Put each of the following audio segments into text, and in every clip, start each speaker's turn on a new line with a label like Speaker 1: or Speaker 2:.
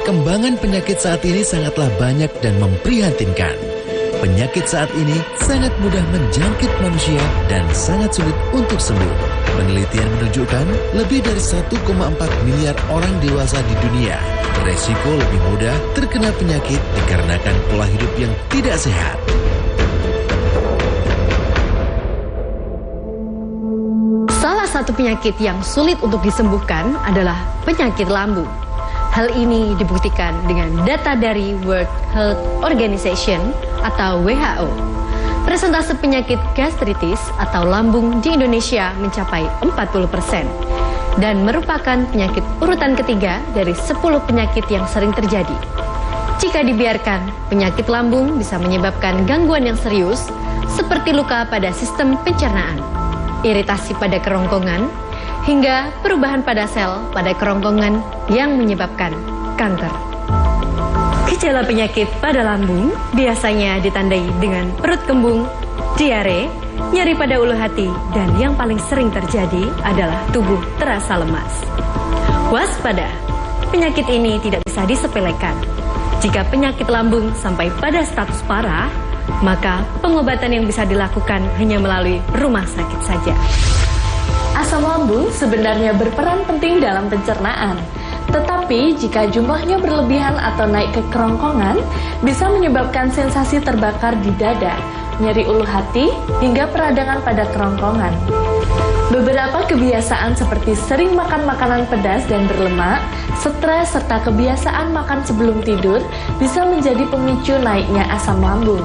Speaker 1: Perkembangan penyakit saat ini sangatlah banyak dan memprihatinkan. Penyakit saat ini sangat mudah menjangkit manusia dan sangat sulit untuk sembuh. Penelitian menunjukkan lebih dari 1,4 miliar orang dewasa di dunia beresiko lebih mudah terkena penyakit dikarenakan pola hidup yang tidak sehat.
Speaker 2: Salah satu penyakit yang sulit untuk disembuhkan adalah penyakit lambung. Hal ini dibuktikan dengan data dari World Health Organization atau WHO. Persentase penyakit gastritis atau lambung di Indonesia mencapai 40% dan merupakan penyakit urutan ketiga dari 10 penyakit yang sering terjadi. Jika dibiarkan, penyakit lambung bisa menyebabkan gangguan yang serius seperti luka pada sistem pencernaan, iritasi pada kerongkongan, hingga perubahan pada sel pada kerongkongan yang menyebabkan kanker. Gejala penyakit pada lambung biasanya ditandai dengan perut kembung, diare, nyeri pada ulu hati, dan yang paling sering terjadi adalah tubuh terasa lemas. Waspada, penyakit ini tidak bisa disepelekan. Jika penyakit lambung sampai pada status parah, maka pengobatan yang bisa dilakukan hanya melalui rumah sakit saja.
Speaker 3: Asam lambung sebenarnya berperan penting dalam pencernaan. Tetapi jika jumlahnya berlebihan atau naik ke kerongkongan, bisa menyebabkan sensasi terbakar di dada, nyeri ulu hati, hingga peradangan pada kerongkongan. Beberapa kebiasaan seperti sering makan makanan pedas dan berlemak, stres, serta kebiasaan makan sebelum tidur bisa menjadi pemicu naiknya asam lambung.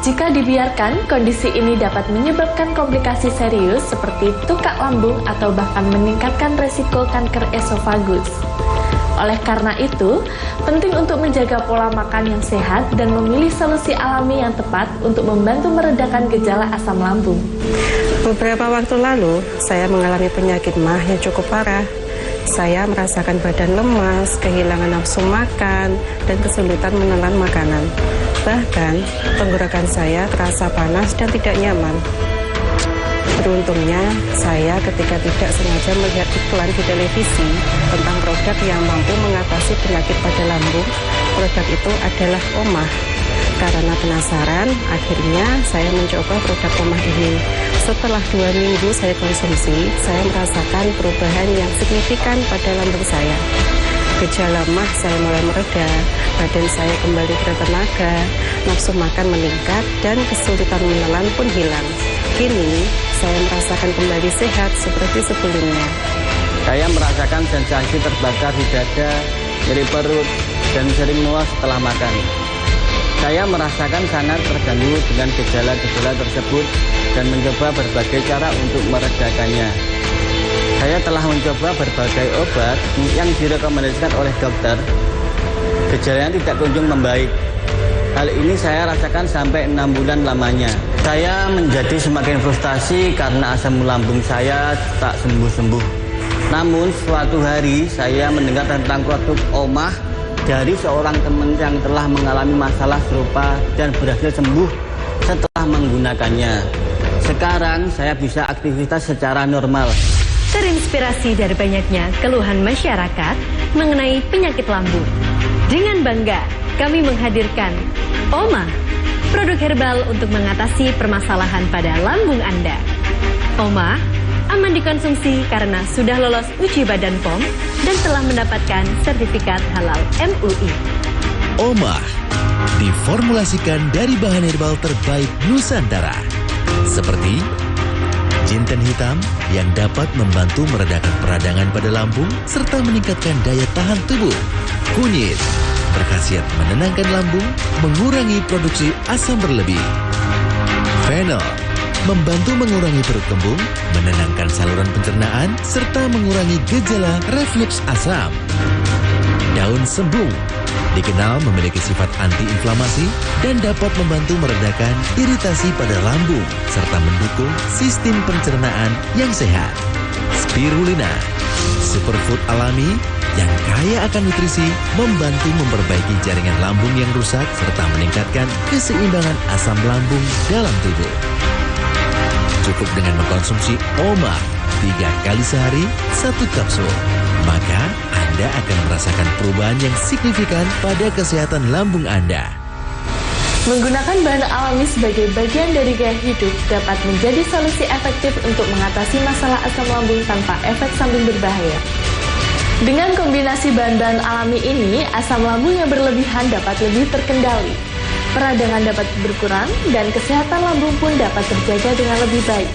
Speaker 3: Jika dibiarkan, kondisi ini dapat menyebabkan komplikasi serius seperti tukak lambung atau bahkan meningkatkan resiko kanker esofagus. Oleh karena itu, penting untuk menjaga pola makan yang sehat dan memilih solusi alami yang tepat untuk membantu meredakan gejala asam lambung.
Speaker 4: Beberapa waktu lalu, saya mengalami penyakit MAH yang cukup parah. Saya merasakan badan lemas, kehilangan nafsu makan, dan kesulitan menelan makanan. Bahkan, tenggorokan saya terasa panas dan tidak nyaman. Beruntungnya, saya ketika tidak sengaja melihat iklan di televisi tentang produk yang mampu mengatasi penyakit pada lambung. Produk itu adalah OMAH. Karena penasaran, akhirnya saya mencoba produk OMAH ini. Setelah 2 minggu saya konsumsi, saya merasakan perubahan yang signifikan pada lambung saya. Gejala MAH saya mulai mereda, badan saya kembali bertenaga, nafsu makan meningkat, dan kesulitan menelan pun hilang. Kini, saya merasakan kembali sehat seperti sebelumnya.
Speaker 5: Saya merasakan sensasi terbakar di dada, nyeri perut, dan sering mual setelah makan. Saya merasakan sangat terganggu dengan gejala-gejala tersebut dan mencoba berbagai cara untuk meredakannya. Saya telah mencoba berbagai obat yang direkomendasikan oleh dokter. Gejalanya tidak kunjung membaik. Hal ini saya rasakan sampai 6 bulan lamanya. Saya menjadi semakin frustasi karena asam lambung saya tak sembuh-sembuh. Namun suatu hari saya mendengar tentang produk OMAH dari seorang teman yang telah mengalami masalah serupa dan berhasil sembuh setelah menggunakannya. Sekarang saya bisa aktivitas secara normal.
Speaker 2: Terinspirasi dari banyaknya keluhan masyarakat mengenai penyakit lambung. Dengan bangga, kami menghadirkan OMAH, produk herbal untuk mengatasi permasalahan pada lambung Anda. OMAH aman dikonsumsi karena sudah lolos uji Badan POM dan telah mendapatkan sertifikat halal MUI.
Speaker 1: OMAH diformulasikan dari bahan herbal terbaik Nusantara, seperti jinten hitam yang dapat membantu meredakan peradangan pada lambung serta meningkatkan daya tahan tubuh. Kunyit berkhasiat menenangkan lambung, mengurangi produksi asam berlebih. Fenol membantu mengurangi perut kembung, menenangkan saluran pencernaan, serta mengurangi gejala refluks asam. Daun sembung dikenal memiliki sifat antiinflamasi dan dapat membantu meredakan iritasi pada lambung serta mendukung sistem pencernaan yang sehat. Spirulina, superfood alami yang kaya akan nutrisi, membantu memperbaiki jaringan lambung yang rusak serta meningkatkan keseimbangan asam lambung dalam tubuh. Cukup dengan mengkonsumsi OMAH 3 kali sehari 1 kapsul, maka Anda Anda akan merasakan perubahan yang signifikan pada kesehatan lambung Anda.
Speaker 3: Menggunakan bahan alami sebagai bagian dari gaya hidup dapat menjadi solusi efektif untuk mengatasi masalah asam lambung tanpa efek samping berbahaya. Dengan kombinasi bahan-bahan alami ini, asam lambung yang berlebihan dapat lebih terkendali. Peradangan dapat berkurang dan kesehatan lambung pun dapat terjaga dengan lebih baik.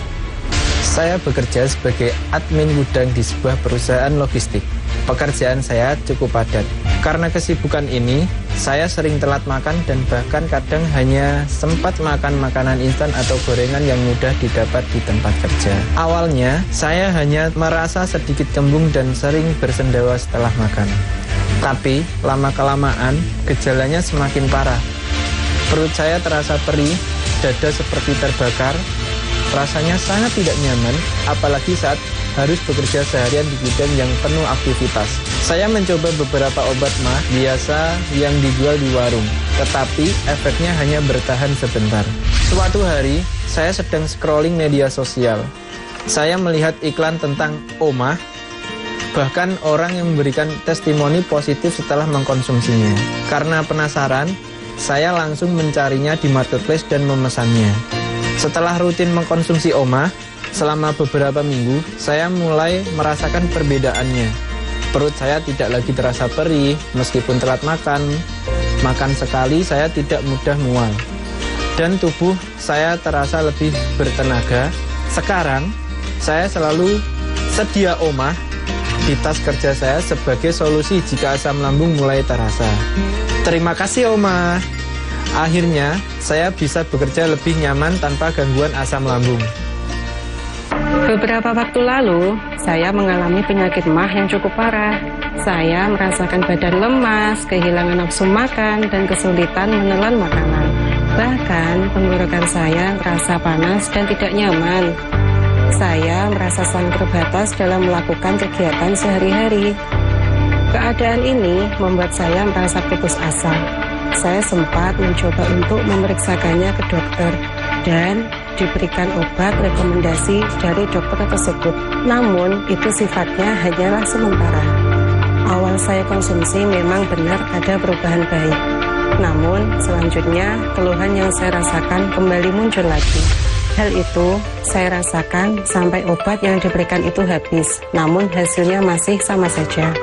Speaker 6: Saya bekerja sebagai admin gudang di sebuah perusahaan logistik. Pekerjaan saya cukup padat. Karena kesibukan ini, saya sering telat makan dan bahkan kadang hanya sempat makan makanan instan atau gorengan yang mudah didapat di tempat kerja. Awalnya, saya hanya merasa sedikit kembung dan sering bersendawa setelah makan. Tapi, lama-kelamaan, gejalanya semakin parah. Perut saya terasa perih, dada seperti terbakar, rasanya sangat tidak nyaman, apalagi saat harus bekerja seharian di gudang yang penuh aktivitas. Saya mencoba beberapa obat mah biasa yang dijual di warung, tetapi efeknya hanya bertahan sebentar. Suatu hari, saya sedang scrolling media sosial. Saya melihat iklan tentang OMAH, bahkan orang yang memberikan testimoni positif setelah mengkonsumsinya. Karena penasaran, saya langsung mencarinya di marketplace dan memesannya. Setelah rutin mengkonsumsi OMAH, selama beberapa minggu, saya mulai merasakan perbedaannya. Perut saya tidak lagi terasa perih, meskipun telat makan. Makan sekali, saya tidak mudah mual. Dan tubuh saya terasa lebih bertenaga. Sekarang, saya selalu sedia OMAH di tas kerja saya sebagai solusi jika asam lambung mulai terasa. Terima kasih OMAH. Akhirnya, saya bisa bekerja lebih nyaman tanpa gangguan asam lambung.
Speaker 4: Beberapa waktu lalu, saya mengalami penyakit MAH yang cukup parah. Saya merasakan badan lemas, kehilangan nafsu makan, dan kesulitan menelan makanan. Bahkan, tenggorokan saya terasa panas dan tidak nyaman. Saya merasa sangat terbatas dalam melakukan kegiatan sehari-hari. Keadaan ini membuat saya merasa putus asa. Saya sempat mencoba untuk memeriksakannya ke dokter dan diberikan obat rekomendasi dari dokter tersebut. Namun, itu sifatnya hanyalah sementara. Awal saya konsumsi memang benar ada perubahan baik. Namun, selanjutnya keluhan yang saya rasakan kembali muncul lagi. Hal itu saya rasakan sampai obat yang diberikan itu habis. Namun, hasilnya masih sama saja.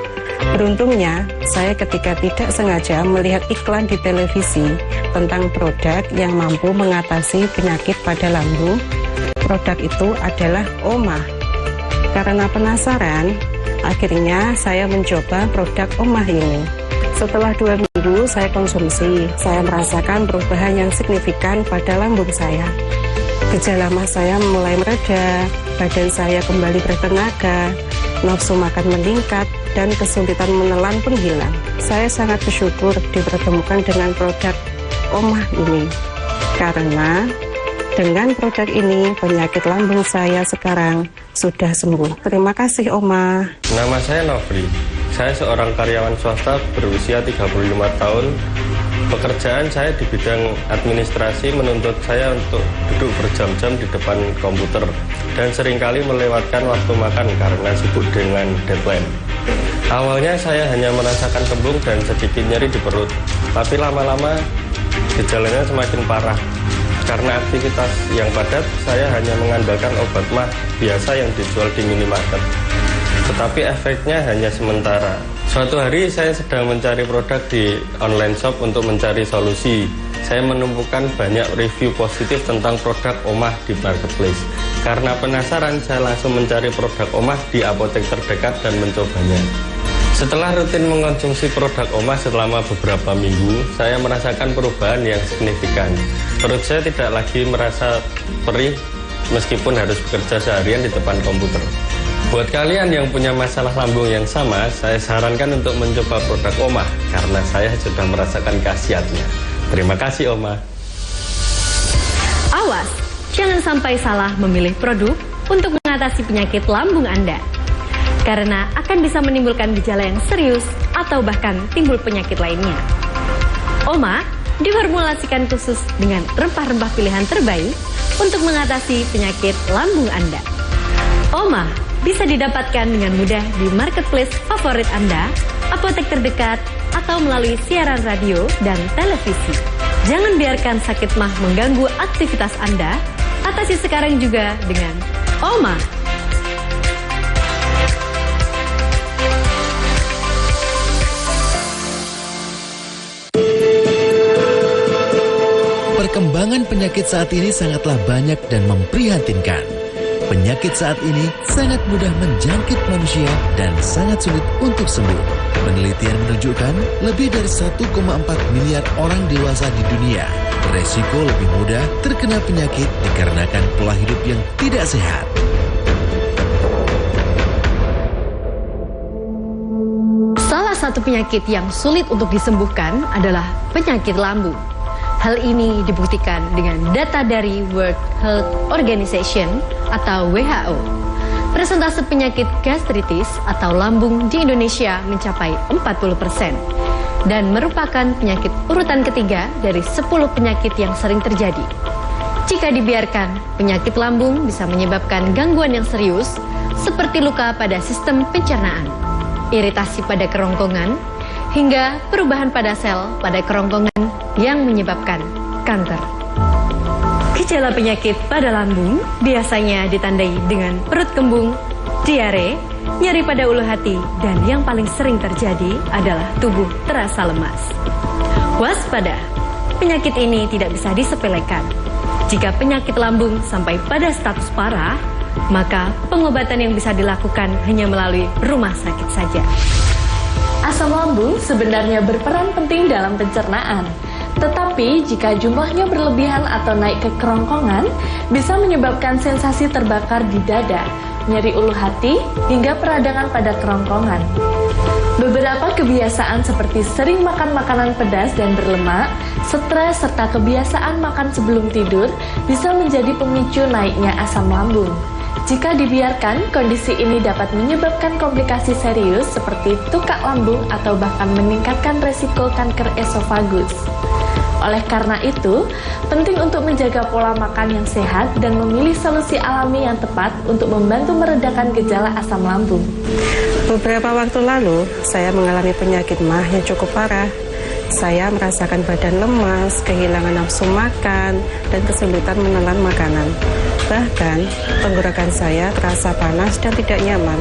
Speaker 4: Beruntungnya, saya ketika tidak sengaja melihat iklan di televisi tentang produk yang mampu mengatasi penyakit pada lambung. Produk itu adalah OMAH. Karena penasaran, akhirnya saya mencoba produk OMAH ini. Setelah 2 minggu saya konsumsi, saya merasakan perubahan yang signifikan pada lambung saya. Gejala MAH saya mulai mereda, badan saya kembali bertenaga, nafsu makan meningkat, dan kesulitan menelan pun hilang. Saya sangat bersyukur dipertemukan dengan produk OMAH ini. Karena dengan produk ini, penyakit lambung saya sekarang sudah sembuh. Terima kasih OMAH.
Speaker 7: Nama saya Nofri. Saya seorang karyawan swasta berusia 35 tahun. Pekerjaan saya di bidang administrasi menuntut saya untuk duduk berjam-jam di depan komputer dan seringkali melewatkan waktu makan karena sibuk dengan deadline. Awalnya saya hanya merasakan kembung dan sedikit nyeri di perut, tapi lama-lama gejalanya semakin parah. Karena aktivitas yang padat, saya hanya mengandalkan obat MAH biasa yang dijual di minimarket. Tetapi efeknya hanya sementara. Suatu hari saya sedang mencari produk di online shop untuk mencari solusi. Saya menemukan banyak review positif tentang produk OMAH di marketplace. Karena penasaran, saya langsung mencari produk OMAH di apotek terdekat dan mencobanya. Setelah rutin mengkonsumsi produk OMAH selama beberapa minggu, saya merasakan perubahan yang signifikan. Perut saya tidak lagi merasa perih meskipun harus bekerja seharian di depan komputer. Buat kalian yang punya masalah lambung yang sama, saya sarankan untuk mencoba produk OMAH karena saya sudah merasakan khasiatnya. Terima kasih OMAH.
Speaker 2: Awas, jangan sampai salah memilih produk untuk mengatasi penyakit lambung Anda. Karena akan bisa menimbulkan gejala yang serius atau bahkan timbul penyakit lainnya. OMAH diformulasikan khusus dengan rempah-rempah pilihan terbaik untuk mengatasi penyakit lambung Anda. OMAH bisa didapatkan dengan mudah di marketplace favorit Anda apotek terdekat, atau melalui siaran radio dan televisi. Jangan biarkan sakit mah mengganggu aktivitas Anda. Atasi sekarang juga dengan OMAH.
Speaker 1: Perkembangan penyakit saat ini sangatlah banyak dan memprihatinkan. Penyakit saat ini sangat mudah menjangkit manusia dan sangat sulit untuk sembuh. Penelitian menunjukkan lebih dari 1,4 miliar orang dewasa di dunia beresiko lebih mudah terkena penyakit dikarenakan pola hidup yang tidak sehat.
Speaker 2: Salah satu penyakit yang sulit untuk disembuhkan adalah penyakit lambung. Hal ini dibuktikan dengan data dari World Health Organization atau WHO. Persentase penyakit gastritis atau lambung di Indonesia mencapai 40% dan merupakan penyakit urutan ketiga dari 10 penyakit yang sering terjadi. Jika dibiarkan, penyakit lambung bisa menyebabkan gangguan yang serius seperti luka pada sistem pencernaan, iritasi pada kerongkongan, hingga perubahan pada sel pada kerongkongan yang menyebabkan kanker. Gejala penyakit pada lambung biasanya ditandai dengan perut kembung, diare, nyeri pada ulu hati, dan yang paling sering terjadi adalah tubuh terasa lemas. Waspada, penyakit ini tidak bisa disepelekan. Jika penyakit lambung sampai pada status parah, maka pengobatan yang bisa dilakukan hanya melalui rumah sakit saja.
Speaker 3: Asam lambung sebenarnya berperan penting dalam pencernaan. Tetapi jika jumlahnya berlebihan atau naik ke kerongkongan, bisa menyebabkan sensasi terbakar di dada, nyeri ulu hati, hingga peradangan pada kerongkongan. Beberapa kebiasaan seperti sering makan makanan pedas dan berlemak, stres, serta kebiasaan makan sebelum tidur bisa menjadi pemicu naiknya asam lambung. Jika dibiarkan, kondisi ini dapat menyebabkan komplikasi serius seperti tukak lambung atau bahkan meningkatkan resiko kanker esofagus. Oleh karena itu, penting untuk menjaga pola makan yang sehat dan memilih solusi alami yang tepat untuk membantu meredakan gejala asam lambung.
Speaker 4: Beberapa waktu lalu, saya mengalami penyakit MAH yang cukup parah. Saya merasakan badan lemas, kehilangan nafsu makan, dan kesulitan menelan makanan. Bahkan, tenggorokan saya terasa panas dan tidak nyaman.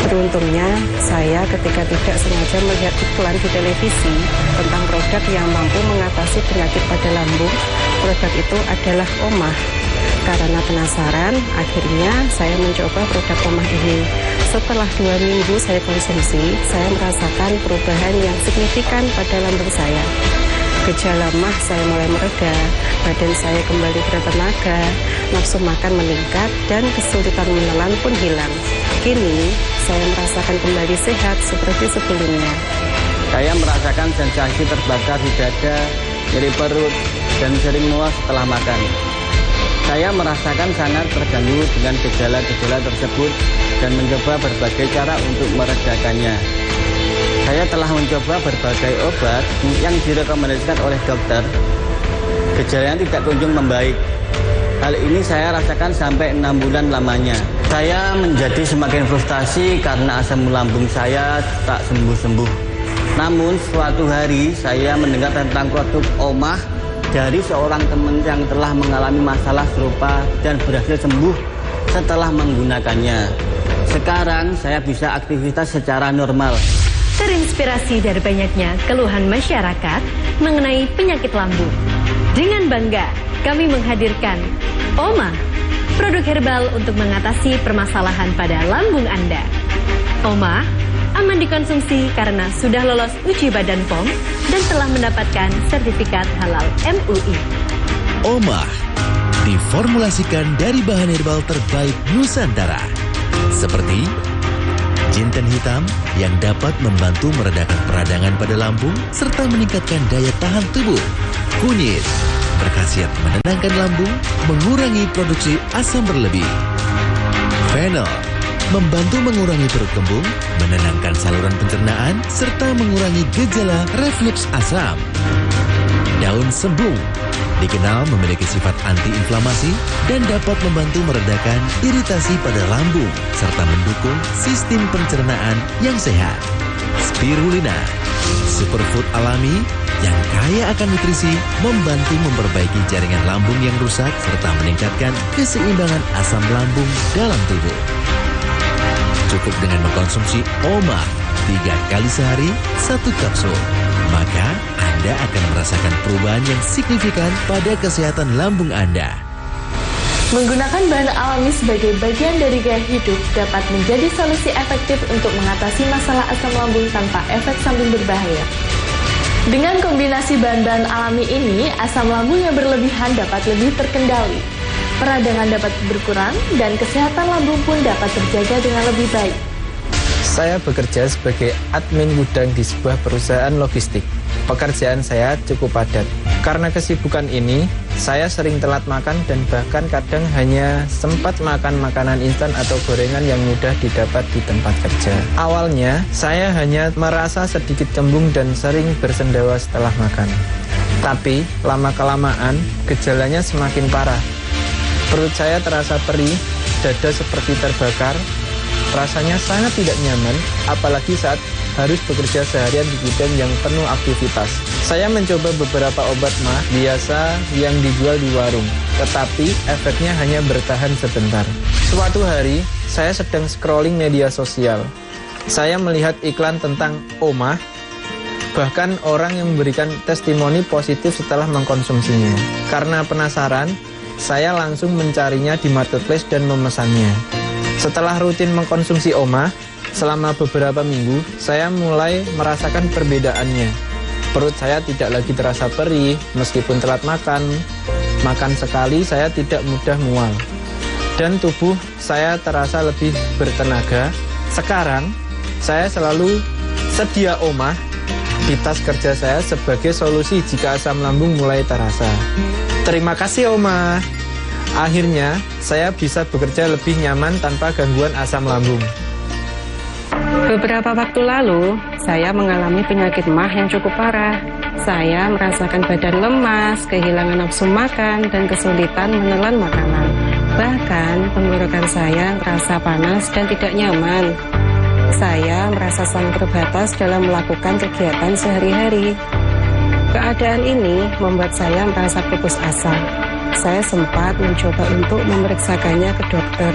Speaker 4: Beruntungnya, saya ketika tidak sengaja melihat iklan di televisi tentang produk yang mampu mengatasi penyakit pada lambung. Produk itu adalah OMAH. Karena penasaran, akhirnya saya mencoba produk OMAH ini. Setelah 2 minggu saya konsumsi, saya merasakan perubahan yang signifikan pada lambung saya. Gejala MAH saya mulai mereda, badan saya kembali bertenaga, nafsu makan meningkat, dan kesulitan menelan pun hilang. Kini, saya merasakan kembali sehat seperti sebelumnya.
Speaker 5: Saya merasakan sensasi terbakar di dada, nyeri perut, dan sering mual setelah makan. Saya merasakan sangat terganggu dengan gejala-gejala tersebut dan mencoba berbagai cara untuk meredakannya. Saya telah mencoba berbagai obat yang direkomendasikan oleh dokter. Gejalanya tidak kunjung membaik. Hal ini saya rasakan sampai 6 bulan lamanya. Saya menjadi semakin frustasi karena asam lambung saya tak sembuh-sembuh. Namun suatu hari saya mendengar tentang produk OMAH dari seorang teman yang telah mengalami masalah serupa dan berhasil sembuh setelah menggunakannya. Sekarang saya bisa aktivitas secara normal.
Speaker 2: Terinspirasi dari banyaknya keluhan masyarakat mengenai penyakit lambung. Dengan bangga, kami menghadirkan OMAH, produk herbal untuk mengatasi permasalahan pada lambung Anda. OMAH aman dikonsumsi karena sudah lolos uji Badan POM dan telah mendapatkan sertifikat halal MUI.
Speaker 1: OMAH diformulasikan dari bahan herbal terbaik Nusantara, seperti jinten hitam yang dapat membantu meredakan peradangan pada lambung serta meningkatkan daya tahan tubuh. Kunyit berkhasiat menenangkan lambung, mengurangi produksi asam berlebih. Fennel membantu mengurangi perut kembung, menenangkan saluran pencernaan, serta mengurangi gejala refluks asam. Daun sembung dikenal memiliki sifat antiinflamasi dan dapat membantu meredakan iritasi pada lambung serta mendukung sistem pencernaan yang sehat. Spirulina, superfood alami yang kaya akan nutrisi, membantu memperbaiki jaringan lambung yang rusak serta meningkatkan keseimbangan asam lambung dalam tubuh. Cukup dengan mengkonsumsi OMAH 3 kali sehari 1 kapsul, maka Anda akan merasakan perubahan yang signifikan pada kesehatan lambung Anda.
Speaker 3: Menggunakan bahan alami sebagai bagian dari gaya hidup dapat menjadi solusi efektif untuk mengatasi masalah asam lambung tanpa efek samping berbahaya. Dengan kombinasi bahan-bahan alami ini, asam lambung yang berlebihan dapat lebih terkendali, peradangan dapat berkurang, dan kesehatan lambung pun dapat terjaga dengan lebih baik.
Speaker 6: Saya bekerja sebagai admin gudang di sebuah perusahaan logistik. Pekerjaan saya cukup padat. Karena kesibukan ini, saya sering telat makan dan bahkan kadang hanya sempat makan makanan instan atau gorengan yang mudah didapat di tempat kerja. Awalnya, saya hanya merasa sedikit kembung dan sering bersendawa setelah makan. Tapi, lama-kelamaan, gejalanya semakin parah. Perut saya terasa perih, dada seperti terbakar, rasanya sangat tidak nyaman, apalagi saat harus bekerja seharian di gudang yang penuh aktivitas. Saya mencoba beberapa obat mah biasa yang dijual di warung, tetapi efeknya hanya bertahan sebentar. Suatu hari, saya sedang scrolling media sosial. Saya melihat iklan tentang OMAH, bahkan orang yang memberikan testimoni positif setelah mengkonsumsinya. Karena penasaran, saya langsung mencarinya di marketplace dan memesannya. Setelah rutin mengkonsumsi OMAH, selama beberapa minggu, saya mulai merasakan perbedaannya. Perut saya tidak lagi terasa perih, meskipun telat makan. Makan sekali, saya tidak mudah mual. Dan tubuh saya terasa lebih bertenaga. Sekarang, saya selalu sedia OMAH di tas kerja saya sebagai solusi jika asam lambung mulai terasa. Terima kasih OMAH. Akhirnya, saya bisa bekerja lebih nyaman tanpa gangguan asam lambung.
Speaker 4: Beberapa waktu lalu, saya mengalami penyakit MAH yang cukup parah. Saya merasakan badan lemas, kehilangan nafsu makan, dan kesulitan menelan makanan. Bahkan, tenggorokan saya terasa panas dan tidak nyaman. Saya merasa sangat terbatas dalam melakukan kegiatan sehari-hari. Keadaan ini membuat saya merasa putus asa. Saya sempat mencoba untuk memeriksakannya ke dokter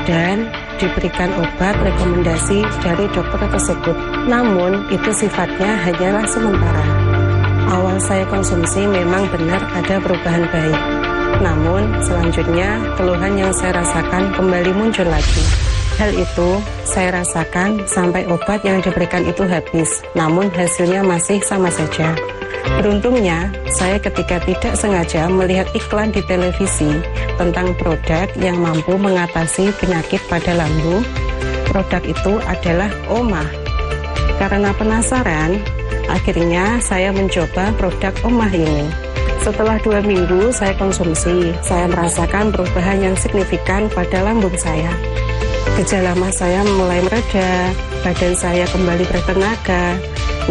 Speaker 4: dan diberikan obat rekomendasi dari dokter tersebut. Namun, itu sifatnya hanyalah sementara. Awal saya konsumsi memang benar ada perubahan baik. Namun, selanjutnya keluhan yang saya rasakan kembali muncul lagi. Hal itu saya rasakan sampai obat yang diberikan itu habis. Namun, hasilnya masih sama saja. Beruntungnya, saya ketika tidak sengaja melihat iklan di televisi tentang produk yang mampu mengatasi penyakit pada lambung. Produk itu adalah OMAH. Karena penasaran, akhirnya saya mencoba produk OMAH ini. Setelah 2 minggu saya konsumsi, saya merasakan perubahan yang signifikan pada lambung saya. Gejala MAH saya mulai mereda, badan saya kembali bertenaga,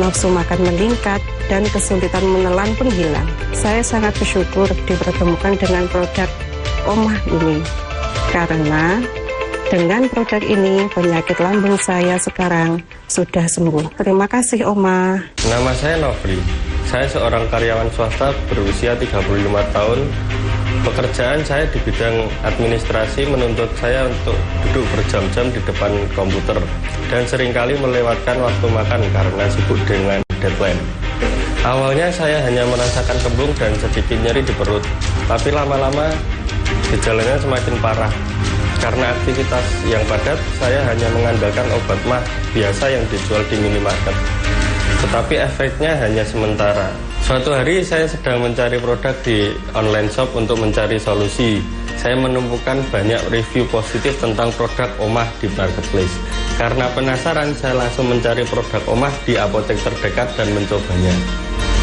Speaker 4: nafsu makan meningkat, dan kesulitan menelan pun hilang. Saya sangat bersyukur dipertemukan dengan produk OMAH ini. Karena dengan produk ini, penyakit lambung saya sekarang sudah sembuh. Terima kasih OMAH.
Speaker 7: Nama saya Nofri. Saya seorang karyawan swasta berusia 35 tahun. Pekerjaan saya di bidang administrasi menuntut saya untuk duduk berjam-jam di depan komputer dan seringkali melewatkan waktu makan karena sibuk dengan deadline. Awalnya saya hanya merasakan kembung dan sedikit nyeri di perut, tapi lama-lama gejalanya semakin parah. Karena aktivitas yang padat, saya hanya mengandalkan obat MAH biasa yang dijual di minimarket. Tetapi efeknya hanya sementara. Suatu hari saya sedang mencari produk di online shop untuk mencari solusi. Saya menemukan banyak review positif tentang produk OMAH di marketplace. Karena penasaran, saya langsung mencari produk OMAH di apotek terdekat dan mencobanya.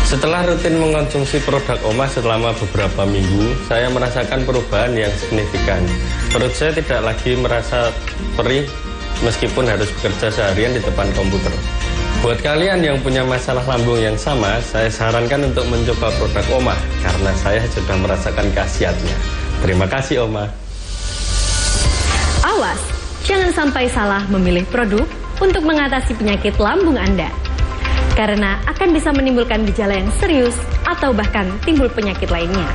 Speaker 7: Setelah rutin mengkonsumsi produk OMAH selama beberapa minggu, saya merasakan perubahan yang signifikan. Perut saya tidak lagi merasa perih meskipun harus bekerja seharian di depan komputer. Buat kalian yang punya masalah lambung yang sama, saya sarankan untuk mencoba produk OMAH karena saya sudah merasakan khasiatnya. Terima kasih OMAH.
Speaker 2: Awas, jangan sampai salah memilih produk untuk mengatasi penyakit lambung Anda. Karena akan bisa menimbulkan gejala yang serius atau bahkan timbul penyakit lainnya.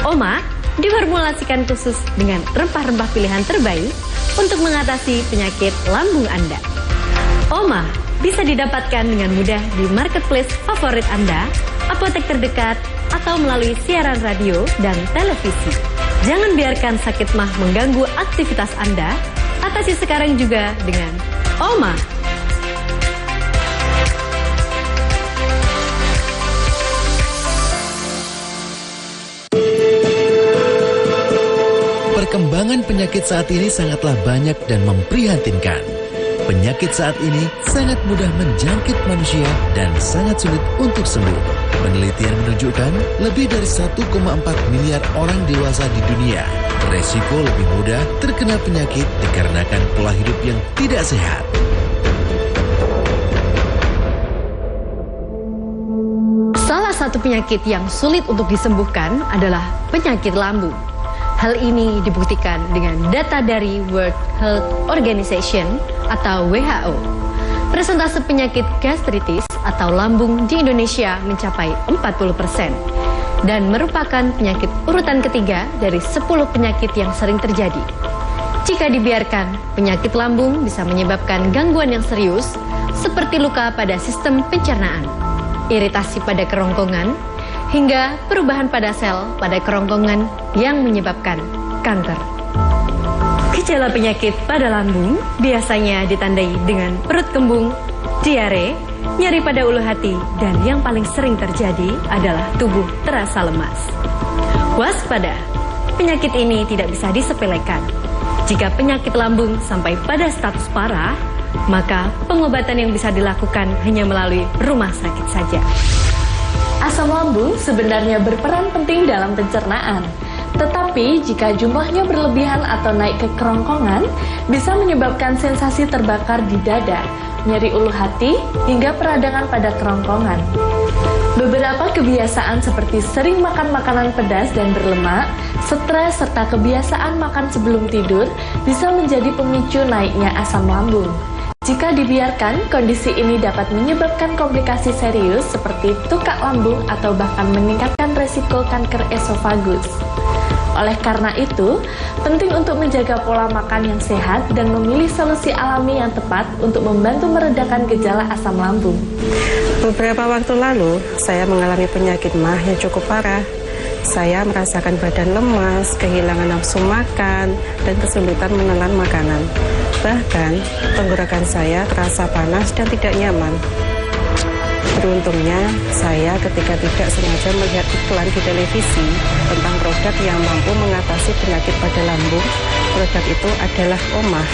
Speaker 2: OMA diformulasikan khusus dengan rempah-rempah pilihan terbaik untuk mengatasi penyakit lambung Anda. OMA bisa didapatkan dengan mudah di marketplace favorit Anda, apotek terdekat, atau melalui siaran radio dan televisi. Jangan biarkan sakit mah mengganggu aktivitas Anda. Atasi sekarang juga dengan OMA.
Speaker 1: Perkembangan penyakit saat ini sangatlah banyak dan memprihatinkan. Penyakit saat ini sangat mudah menjangkit manusia dan sangat sulit untuk sembuh. Penelitian menunjukkan lebih dari 1,4 miliar orang dewasa di dunia beresiko lebih mudah terkena penyakit dikarenakan pola hidup yang tidak sehat.
Speaker 2: Salah satu penyakit yang sulit untuk disembuhkan adalah penyakit lambung. Hal ini dibuktikan dengan data dari World Health Organization atau WHO. Persentase penyakit gastritis atau lambung di Indonesia mencapai 40% dan merupakan penyakit urutan ketiga dari 10 penyakit yang sering terjadi. Jika dibiarkan, penyakit lambung bisa menyebabkan gangguan yang serius seperti luka pada sistem pencernaan, iritasi pada kerongkongan, hingga perubahan pada sel pada kerongkongan yang menyebabkan kanker. Gejala penyakit pada lambung biasanya ditandai dengan perut kembung, diare, nyeri pada ulu hati, dan yang paling sering terjadi adalah tubuh terasa lemas. Waspada, penyakit ini tidak bisa disepelekan. Jika penyakit lambung sampai pada status parah, maka pengobatan yang bisa dilakukan hanya melalui rumah sakit saja.
Speaker 3: Asam lambung sebenarnya berperan penting dalam pencernaan. Tetapi jika jumlahnya berlebihan atau naik ke kerongkongan, bisa menyebabkan sensasi terbakar di dada, nyeri ulu hati, hingga peradangan pada kerongkongan. Beberapa kebiasaan seperti sering makan makanan pedas dan berlemak, stres, serta kebiasaan makan sebelum tidur bisa menjadi pemicu naiknya asam lambung. Jika dibiarkan, kondisi ini dapat menyebabkan komplikasi serius seperti tukak lambung atau bahkan meningkatkan resiko kanker esofagus. Oleh karena itu, penting untuk menjaga pola makan yang sehat dan memilih solusi alami yang tepat untuk membantu meredakan gejala asam lambung.
Speaker 4: Beberapa waktu lalu, saya mengalami penyakit MAH yang cukup parah. Saya merasakan badan lemas, kehilangan nafsu makan, dan kesulitan menelan makanan. Bahkan, tenggorokan saya terasa panas dan tidak nyaman. Beruntungnya, saya ketika tidak sengaja melihat iklan di televisi tentang produk yang mampu mengatasi penyakit pada lambung. Produk itu adalah OMA.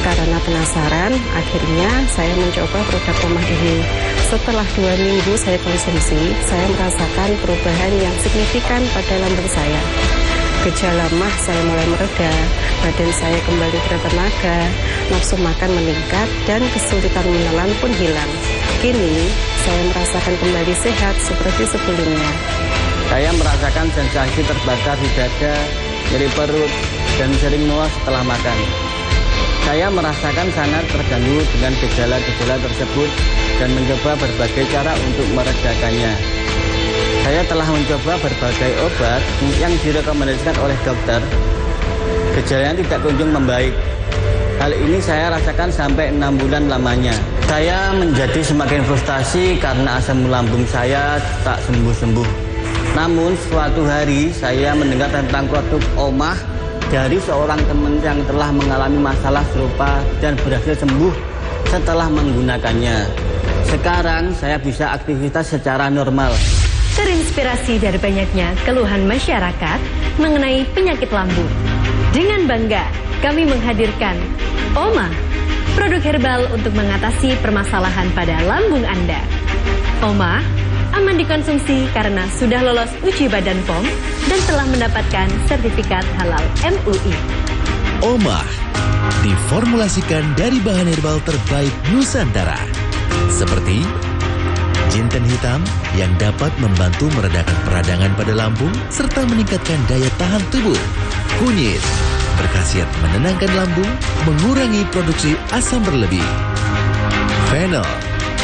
Speaker 4: Karena penasaran, akhirnya saya mencoba produk OMA ini. Setelah 2 minggu saya konsumsi, saya merasakan perubahan yang signifikan pada lambung saya. Gejala MAH saya mulai mereda, badan saya kembali bertenaga, nafsu makan meningkat, dan kesulitan menelan pun hilang. Kini, saya merasakan kembali sehat seperti sebelumnya.
Speaker 5: Saya merasakan sensasi terbakar di dada, nyeri perut, dan sering mual setelah makan. Saya merasakan sangat terganggu dengan gejala-gejala tersebut dan mencoba berbagai cara untuk meredakannya. Saya telah mencoba berbagai obat yang direkomendasikan oleh dokter. Gejalanya tidak kunjung membaik. Hal ini saya rasakan sampai 6 bulan lamanya. Saya menjadi semakin frustasi karena asam lambung saya tak sembuh-sembuh. Namun suatu hari saya mendengar tentang produk OMA dari seorang teman yang telah mengalami masalah serupa dan berhasil sembuh setelah menggunakannya. Sekarang saya bisa aktivitas secara normal.
Speaker 2: Terinspirasi dari banyaknya keluhan masyarakat mengenai penyakit lambung. Dengan bangga, kami menghadirkan OMA, produk herbal untuk mengatasi permasalahan pada lambung Anda. OMA aman dikonsumsi karena sudah lolos uji Badan POM dan telah mendapatkan sertifikat halal MUI.
Speaker 1: OMA diformulasikan dari bahan herbal terbaik Nusantara, seperti jinten hitam yang dapat membantu meredakan peradangan pada lambung serta meningkatkan daya tahan tubuh, kunyit, berkhasiat menenangkan lambung, mengurangi produksi asam berlebih. Fennel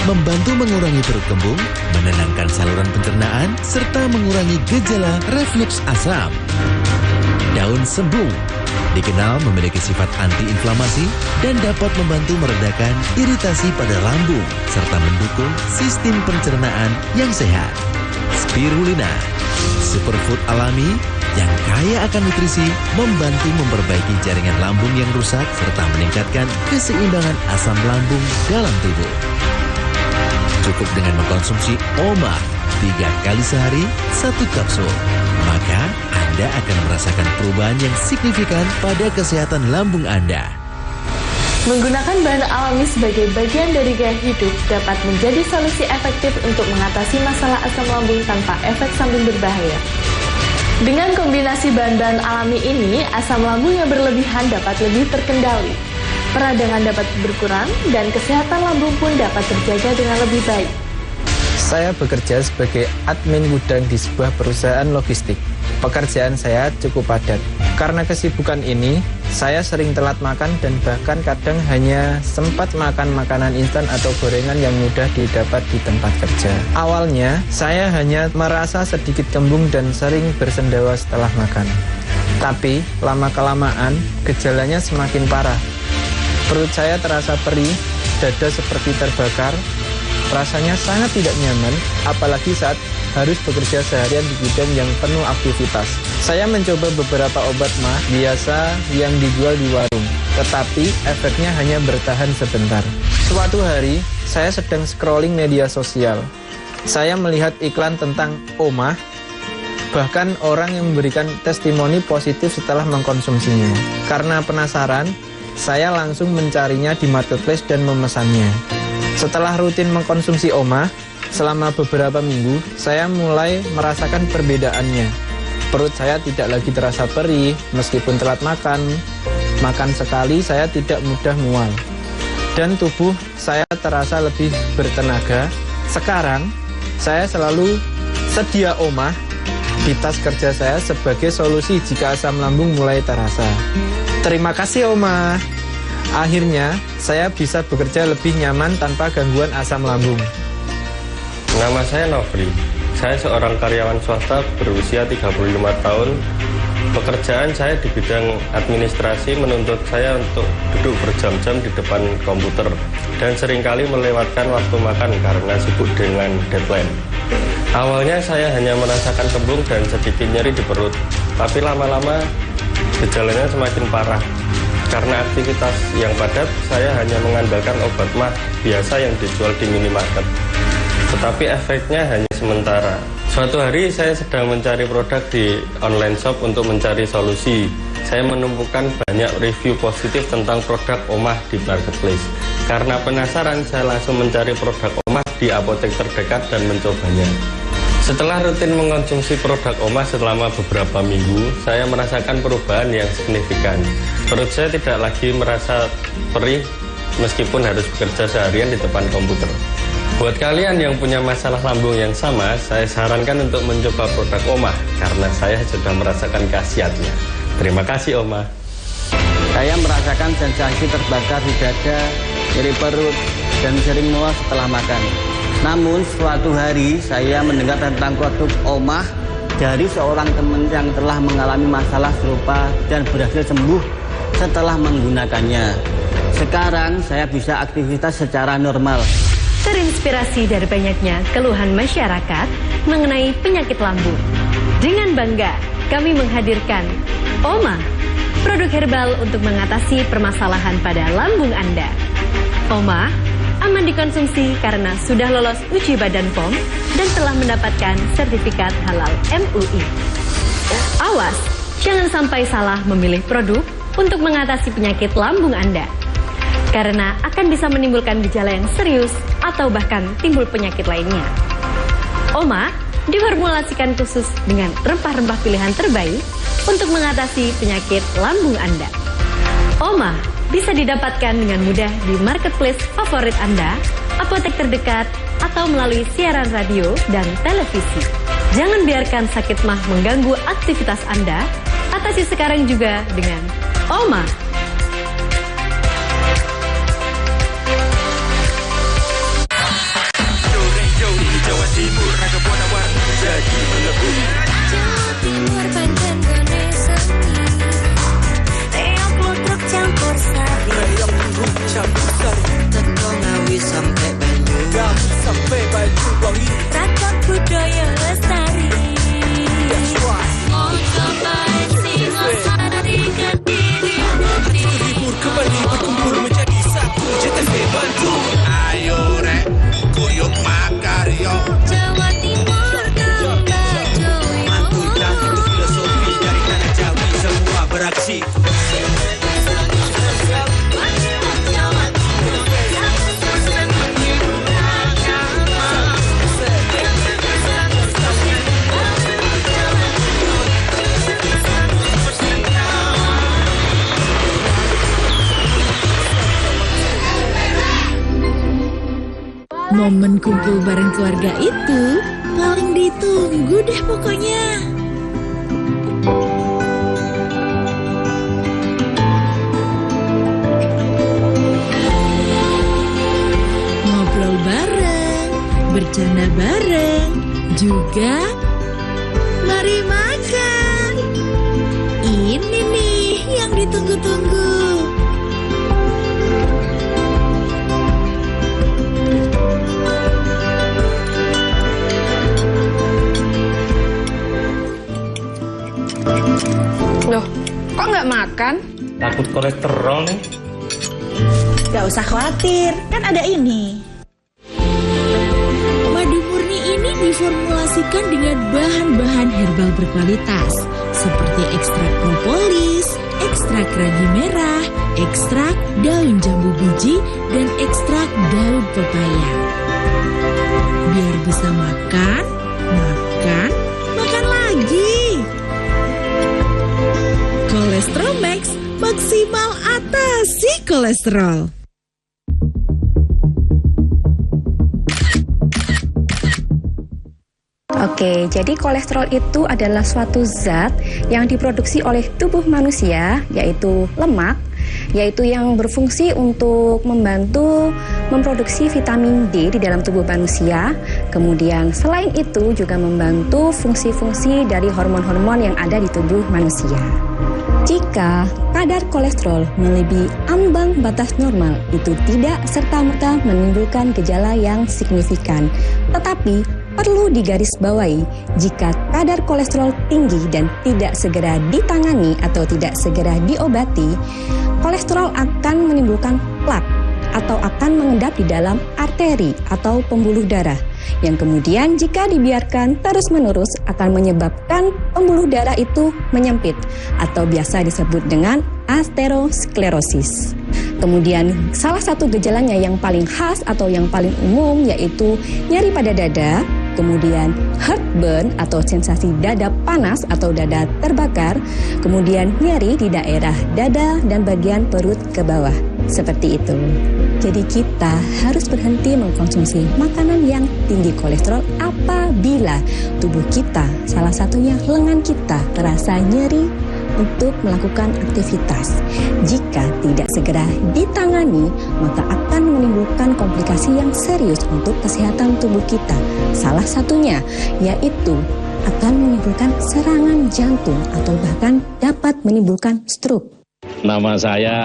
Speaker 1: membantu mengurangi perut kembung, menenangkan saluran pencernaan, serta mengurangi gejala refluks asam. Daun sembung dikenal memiliki sifat antiinflamasi dan dapat membantu meredakan iritasi pada lambung serta mendukung sistem pencernaan yang sehat. Spirulina, superfood alami yang kaya akan nutrisi, membantu memperbaiki jaringan lambung yang rusak serta meningkatkan keseimbangan asam lambung dalam tubuh. Cukup dengan mengkonsumsi OMA 3 kali sehari 1 kapsul, maka Anda akan merasakan perubahan yang signifikan pada kesehatan lambung Anda.
Speaker 3: Menggunakan bahan alami sebagai bagian dari gaya hidup dapat menjadi solusi efektif untuk mengatasi masalah asam lambung tanpa efek samping berbahaya. Dengan kombinasi bahan-bahan alami ini, asam lambung yang berlebihan dapat lebih terkendali. Peradangan dapat berkurang dan kesehatan lambung pun dapat terjaga dengan lebih baik.
Speaker 6: Saya bekerja sebagai admin gudang di sebuah perusahaan logistik. Pekerjaan saya cukup padat. Karena kesibukan ini, saya sering telat makan dan bahkan kadang hanya sempat makan makanan instan atau gorengan yang mudah didapat di tempat kerja. Awalnya, saya hanya merasa sedikit kembung dan sering bersendawa setelah makan. Tapi, lama-kelamaan, gejalanya semakin parah. Perut saya terasa perih, dada seperti terbakar, rasanya sangat tidak nyaman, apalagi saat harus bekerja seharian di bidang yang penuh aktivitas. Saya mencoba beberapa obat mah biasa yang dijual di warung, tetapi efeknya hanya bertahan sebentar. Suatu hari, saya sedang scrolling media sosial. Saya melihat iklan tentang OMA, bahkan orang yang memberikan testimoni positif setelah mengkonsumsinya. Karena penasaran, saya langsung mencarinya di marketplace dan memesannya. Setelah rutin mengkonsumsi OMA, selama beberapa minggu, saya mulai merasakan perbedaannya. Perut saya tidak lagi terasa perih, meskipun telat makan. Makan sekali, saya tidak mudah mual. Dan tubuh saya terasa lebih bertenaga. Sekarang, saya selalu sedia OMA di tas kerja saya sebagai solusi jika asam lambung mulai terasa. Terima kasih OMA. Akhirnya, saya bisa bekerja lebih nyaman tanpa gangguan asam lambung.
Speaker 7: Nama saya Nofri. Saya seorang karyawan swasta berusia 35 tahun. Pekerjaan saya di bidang administrasi menuntut saya untuk duduk berjam-jam di depan komputer dan seringkali melewatkan waktu makan karena sibuk dengan deadline. Awalnya saya hanya merasakan kembung dan sedikit nyeri di perut, tapi lama-lama gejalanya semakin parah. Karena aktivitas yang padat, saya hanya mengandalkan obat mah biasa yang dijual di minimarket. Tetapi efeknya hanya sementara. Suatu hari saya sedang mencari produk di online shop untuk mencari solusi. Saya menemukan banyak review positif tentang produk OMA di marketplace. Karena penasaran, saya langsung mencari produk OMA di apotek terdekat dan mencobanya. Setelah rutin mengkonsumsi produk OMA selama beberapa minggu, saya merasakan perubahan yang signifikan. Perut saya tidak lagi merasa perih meskipun harus bekerja seharian di depan komputer. Buat kalian yang punya masalah lambung yang sama, saya sarankan untuk mencoba produk OMA karena saya sudah merasakan khasiatnya. Terima kasih OMA.
Speaker 5: Saya merasakan sensasi terbakar di dada, nyeri perut, dan sering mual setelah makan. Namun suatu hari saya mendengar tentang produk OMA dari seorang teman yang telah mengalami masalah serupa dan berhasil sembuh setelah menggunakannya. Sekarang saya bisa aktivitas secara normal.
Speaker 2: Terinspirasi dari banyaknya keluhan masyarakat mengenai penyakit lambung. Dengan bangga, kami menghadirkan OMA, produk herbal untuk mengatasi permasalahan pada lambung Anda. OMA aman dikonsumsi karena sudah lolos uji Badan POM dan telah mendapatkan sertifikat halal MUI. Awas, jangan sampai salah memilih produk untuk mengatasi penyakit lambung Anda, karena akan bisa menimbulkan gejala yang serius atau bahkan timbul penyakit lainnya. OMA diformulasikan khusus dengan rempah-rempah pilihan terbaik untuk mengatasi penyakit lambung Anda. OMA bisa didapatkan dengan mudah di marketplace favorit Anda, apotek terdekat, atau melalui siaran radio dan televisi. Jangan biarkan sakit mah mengganggu aktivitas Anda. Atasi sekarang juga dengan Oma.
Speaker 8: Rakot budaya lestari.
Speaker 9: Hibur kembali berkumpul menjadi satu JTV Bandung. Ayo rek, kuyuk makaryo.
Speaker 8: Jawa Timur Kambajoyo.
Speaker 9: Mantul dan itu filosofi dari tanah Jawi, semua beraksi.
Speaker 10: Momen kumpul bareng keluarga itu paling ditunggu deh pokoknya. Ngobrol bareng, bercanda bareng, juga mari makan. Ini nih yang ditunggu-tunggu.
Speaker 2: Loh, kok nggak makan?
Speaker 7: Takut kolesterol nih.
Speaker 10: Gak usah khawatir, kan ada ini. Madu murni ini diformulasikan dengan bahan-bahan herbal berkualitas seperti ekstrak propolis, ekstrak ragi merah, ekstrak daun jambu biji, dan ekstrak daun pepaya. Biar bisa makan, makan lagi. Kolesterol Max, maksimal atasi kolesterol.
Speaker 11: Oke, jadi kolesterol itu adalah suatu zat yang diproduksi oleh tubuh manusia, yaitu lemak, yaitu yang berfungsi untuk membantu memproduksi vitamin D di dalam tubuh manusia. Kemudian selain itu juga membantu fungsi-fungsi dari hormon-hormon yang ada di tubuh manusia. Jika kadar kolesterol melebihi ambang batas normal, itu tidak serta-merta menimbulkan gejala yang signifikan. Tetapi perlu digarisbawahi, jika kadar kolesterol tinggi dan tidak segera ditangani atau tidak segera diobati, kolesterol akan menimbulkan plak atau akan mengendap di dalam arteri atau pembuluh darah, yang kemudian jika dibiarkan terus-menerus akan menyebabkan pembuluh darah itu menyempit atau biasa disebut dengan aterosklerosis. Kemudian salah satu gejalanya yang paling khas atau yang paling umum yaitu nyeri pada dada, kemudian heartburn atau sensasi dada panas atau dada terbakar, kemudian nyeri di daerah dada dan bagian perut ke bawah. Seperti itu. Jadi kita harus berhenti mengkonsumsi makanan yang tinggi kolesterol apabila tubuh kita, salah satunya lengan kita, terasa nyeri untuk melakukan aktivitas. Jika tidak segera ditangani, maka akan menimbulkan komplikasi yang serius untuk kesehatan tubuh kita. Salah satunya yaitu akan menimbulkan serangan jantung atau bahkan dapat menimbulkan stroke.
Speaker 12: Nama saya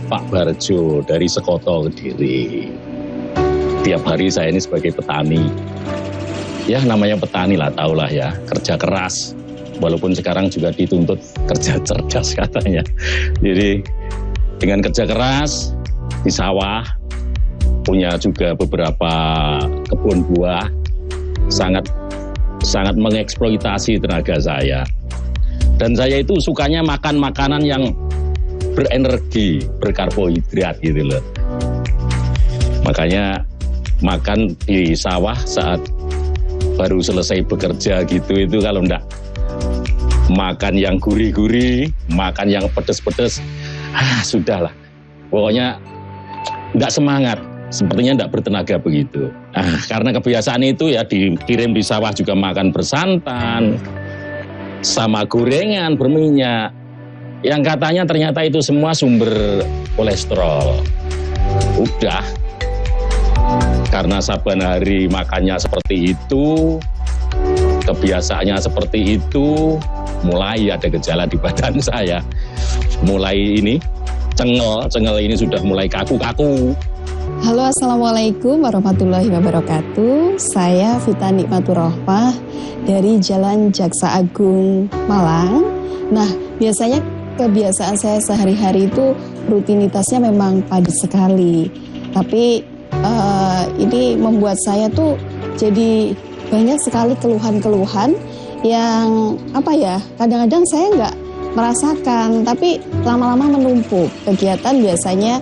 Speaker 12: Pak Barjo dari Sekoto, Kediri. Tiap hari saya ini sebagai petani. Ya namanya petani lah, tahulah ya, kerja keras. Walaupun sekarang juga dituntut kerja cerdas katanya. Jadi dengan kerja keras di sawah, punya juga beberapa kebun buah, sangat mengeksploitasi tenaga saya. Dan saya itu sukanya makan makanan yang berenergi, berkarbohidrat gitu loh. Makanya makan di sawah saat baru selesai bekerja gitu, itu kalau enggak makan yang gurih-gurih, makan yang pedes-pedes, sudahlah. Pokoknya enggak semangat, sepertinya enggak bertenaga begitu. Karena kebiasaan itu ya dikirim di sawah juga makan bersantan, sama gorengan berminyak. Yang katanya ternyata itu semua sumber kolesterol. Udah, karena saban hari makannya seperti itu, kebiasaannya seperti itu, mulai ada gejala di badan saya. Mulai ini, cengel ini sudah mulai kaku-kaku.
Speaker 13: Halo, Assalamualaikum warahmatullahi wabarakatuh. Saya Vita Nikmatur Rohmah dari Jalan Jaksa Agung, Malang. Nah, biasanya kebiasaan saya sehari-hari itu rutinitasnya memang padat sekali. Tapi ini membuat saya tuh jadi banyak sekali keluhan-keluhan yang kadang-kadang saya nggak merasakan, tapi lama-lama menumpuk. Kegiatan biasanya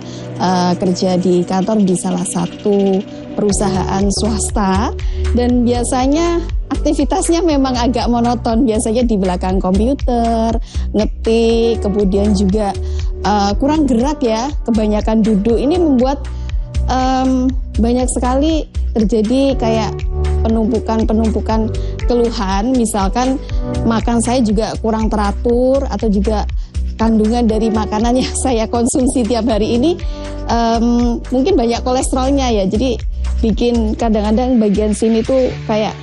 Speaker 13: kerja di kantor di salah satu perusahaan swasta, dan biasanya aktivitasnya memang agak monoton, biasanya di belakang komputer, ngetik, kemudian juga kurang gerak ya, kebanyakan duduk. Ini membuat banyak sekali terjadi kayak penumpukan keluhan, misalkan makan saya juga kurang teratur, atau juga kandungan dari makanan yang saya konsumsi tiap hari ini mungkin banyak kolesterolnya ya, jadi bikin kadang-kadang bagian sini tuh kayak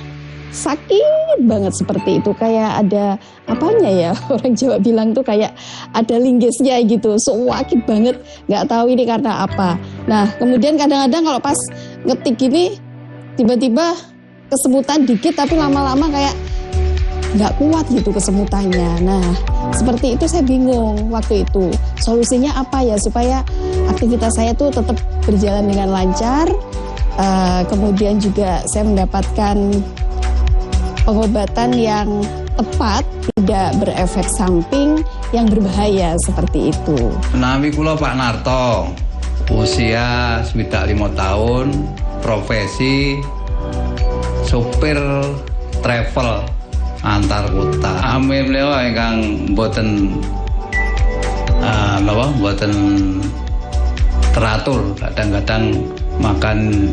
Speaker 13: sakit banget seperti itu, kayak ada apanya ya, orang Jawa bilang tuh kayak ada linggisnya gitu, sakit banget, nggak tahu ini karena apa. Nah, kemudian kadang-kadang kalau pas ngetik gini tiba-tiba kesemutan dikit, tapi lama-lama kayak nggak kuat gitu kesemutannya. Nah, seperti itu saya bingung waktu itu. Solusinya apa ya supaya aktivitas saya tuh tetap berjalan dengan lancar. Kemudian juga saya mendapatkan pengobatan yang tepat, tidak berefek samping yang berbahaya seperti itu.
Speaker 14: Menawi kula Pak Narto, usia 25 tahun, profesi supir travel antar kota. Amin beliau ingkang mboten teratur, kadang-kadang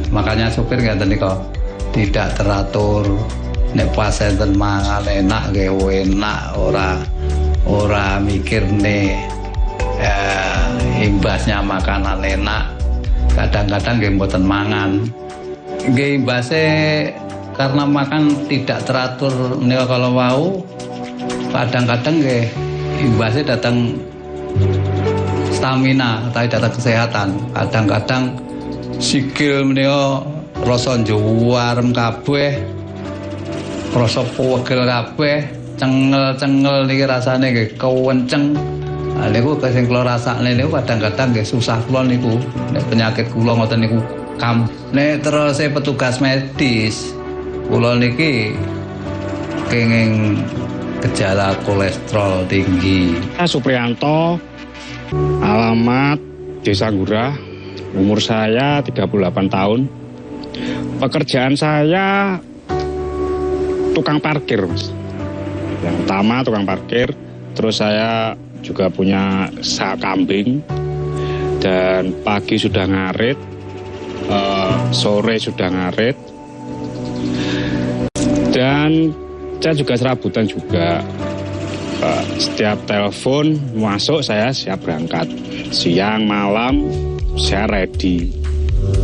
Speaker 14: makannya supir ngeten nika tidak teratur. Nek pas enten mangan enak ge enak, ora mikir nih imbasnya makanan enak, kadang-kadang ge mboten mangan. Nggih imbase karena makan tidak teratur nika kalau mau, kadang-kadang nggih imbase datang stamina atau datang kesehatan. Kadang-kadang sikil menika rasa juwarem kabeh, rasa pegel kabeh, cengel-cengel niki rasane nggih kewenceng. Niku sing kula rasakne niku kadang-kadang nggih susah kula niku. Nek penyakit kula ngoten niku nek terus petugas medis kula niki kenging gejala kolesterol tinggi.
Speaker 15: Supriyanto, alamat Desa Gurah, umur saya 38 tahun. Pekerjaan saya tukang parkir, Mas. Yang utama tukang parkir, terus saya juga punya kambing, dan pagi sudah ngarit, sore sudah ngarit, dan saya juga serabutan juga. Setiap telepon masuk saya siap berangkat, siang malam saya ready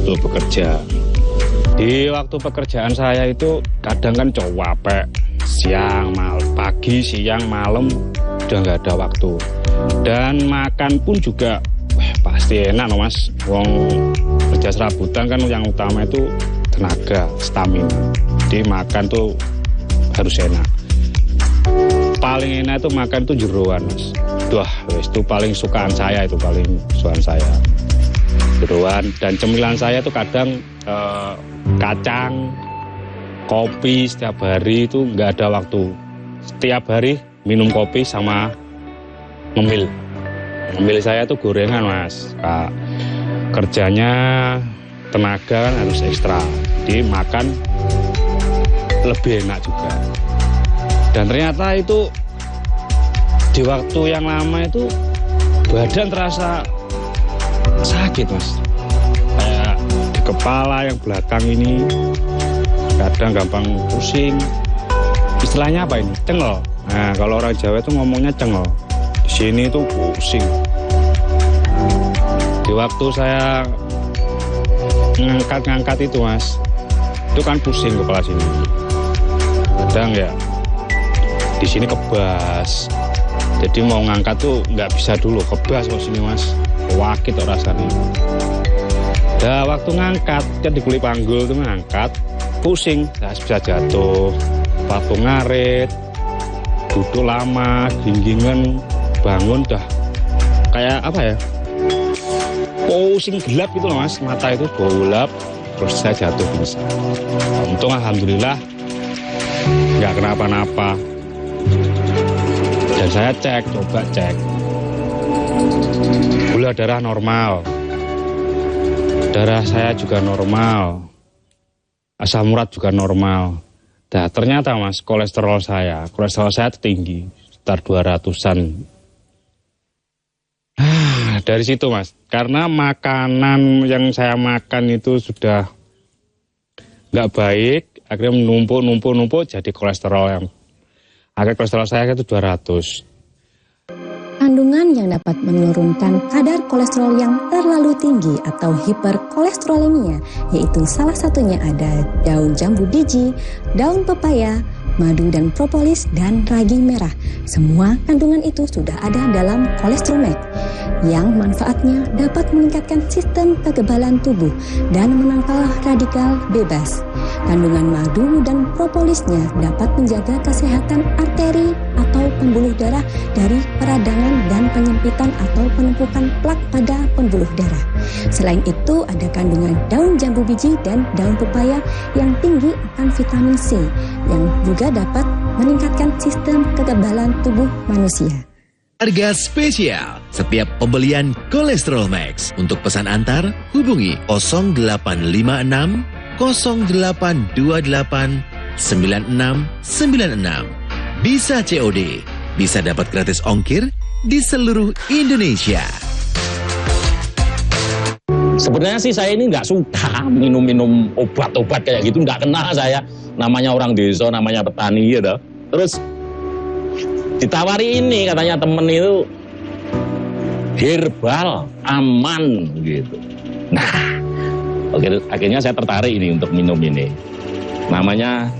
Speaker 15: untuk bekerja. Di waktu pekerjaan saya itu kadang kan capek, pagi, siang, malam udah nggak ada waktu. Dan makan pun juga pasti enak loh Mas. Wong kerja serabutan kan yang utama itu tenaga, stamina. Jadi makan tuh harus enak. Paling enak itu makan tuh jeroan Mas. Itu paling sukaan saya, jeroan. Dan cemilan saya tuh kadang kacang, kopi setiap hari itu nggak ada waktu. Setiap hari minum kopi sama ngemil. Ngemil saya tuh gorengan Mas. Kerjanya tenaga kan harus ekstra. Jadi makan lebih enak juga. Dan ternyata itu di waktu yang lama itu badan terasa sakit Mas. Kayak di kepala yang belakang ini kadang gampang pusing. Istilahnya apa ini? Cengel. Nah kalau orang Jawa itu ngomongnya cengel. Di sini tuh pusing. Di waktu saya ngangkat itu Mas, itu kan pusing kepala sini. Kadang ya di sini kebas. Jadi mau ngangkat tuh nggak bisa dulu, kebas kok sini Mas. Wakit kok rasanya. Dah waktu ngangkat, kan di kulit panggul tuh ngangkat, pusing, nggak bisa jatuh. Waktu ngarit, duduk lama, ginggingan, bangun dah kayak apa ya? Pusing gelap gitu loh Mas, mata itu gelap, terus saya jatuh pingsan. Untung alhamdulillah nggak kenapa-napa. Dan saya coba cek, gula darah normal, darah saya juga normal, asam urat juga normal. Nah ternyata Mas, kolesterol saya tinggi, sekitar 200-an. Dari situ Mas, karena makanan yang saya makan itu sudah nggak baik, akhirnya numpuk jadi kolesterol yang akhirnya kolesterol saya itu 200.
Speaker 11: Kandungan yang dapat menurunkan kadar kolesterol yang terlalu tinggi atau hiperkolesterolemia, yaitu salah satunya ada daun jambu biji, daun pepaya, madu dan propolis, dan ragi merah. Semua kandungan itu sudah ada dalam Kolestrolmek yang manfaatnya dapat meningkatkan sistem kekebalan tubuh dan menangkal radikal bebas. Kandungan madu dan propolisnya dapat menjaga kesehatan arteri atau pembuluh darah dari peradangan dan penyempitan atau penumpukan plak pada pembuluh darah. Selain itu, ada kandungan daun jambu biji dan daun pepaya yang tinggi akan vitamin C yang juga dapat meningkatkan sistem kekebalan tubuh manusia.
Speaker 1: Harga spesial setiap pembelian Kolesterol Max. Untuk pesan antar, hubungi 0856 0828 9696. Bisa COD, bisa dapat gratis ongkir di seluruh Indonesia.
Speaker 12: Sebenarnya sih saya ini nggak suka minum-minum obat-obat kayak gitu, nggak kenal saya. Namanya orang desa, namanya petani gitu. Terus ditawari ini, katanya temen itu herbal, aman gitu. Nah, akhirnya saya tertarik ini untuk minum ini. Namanya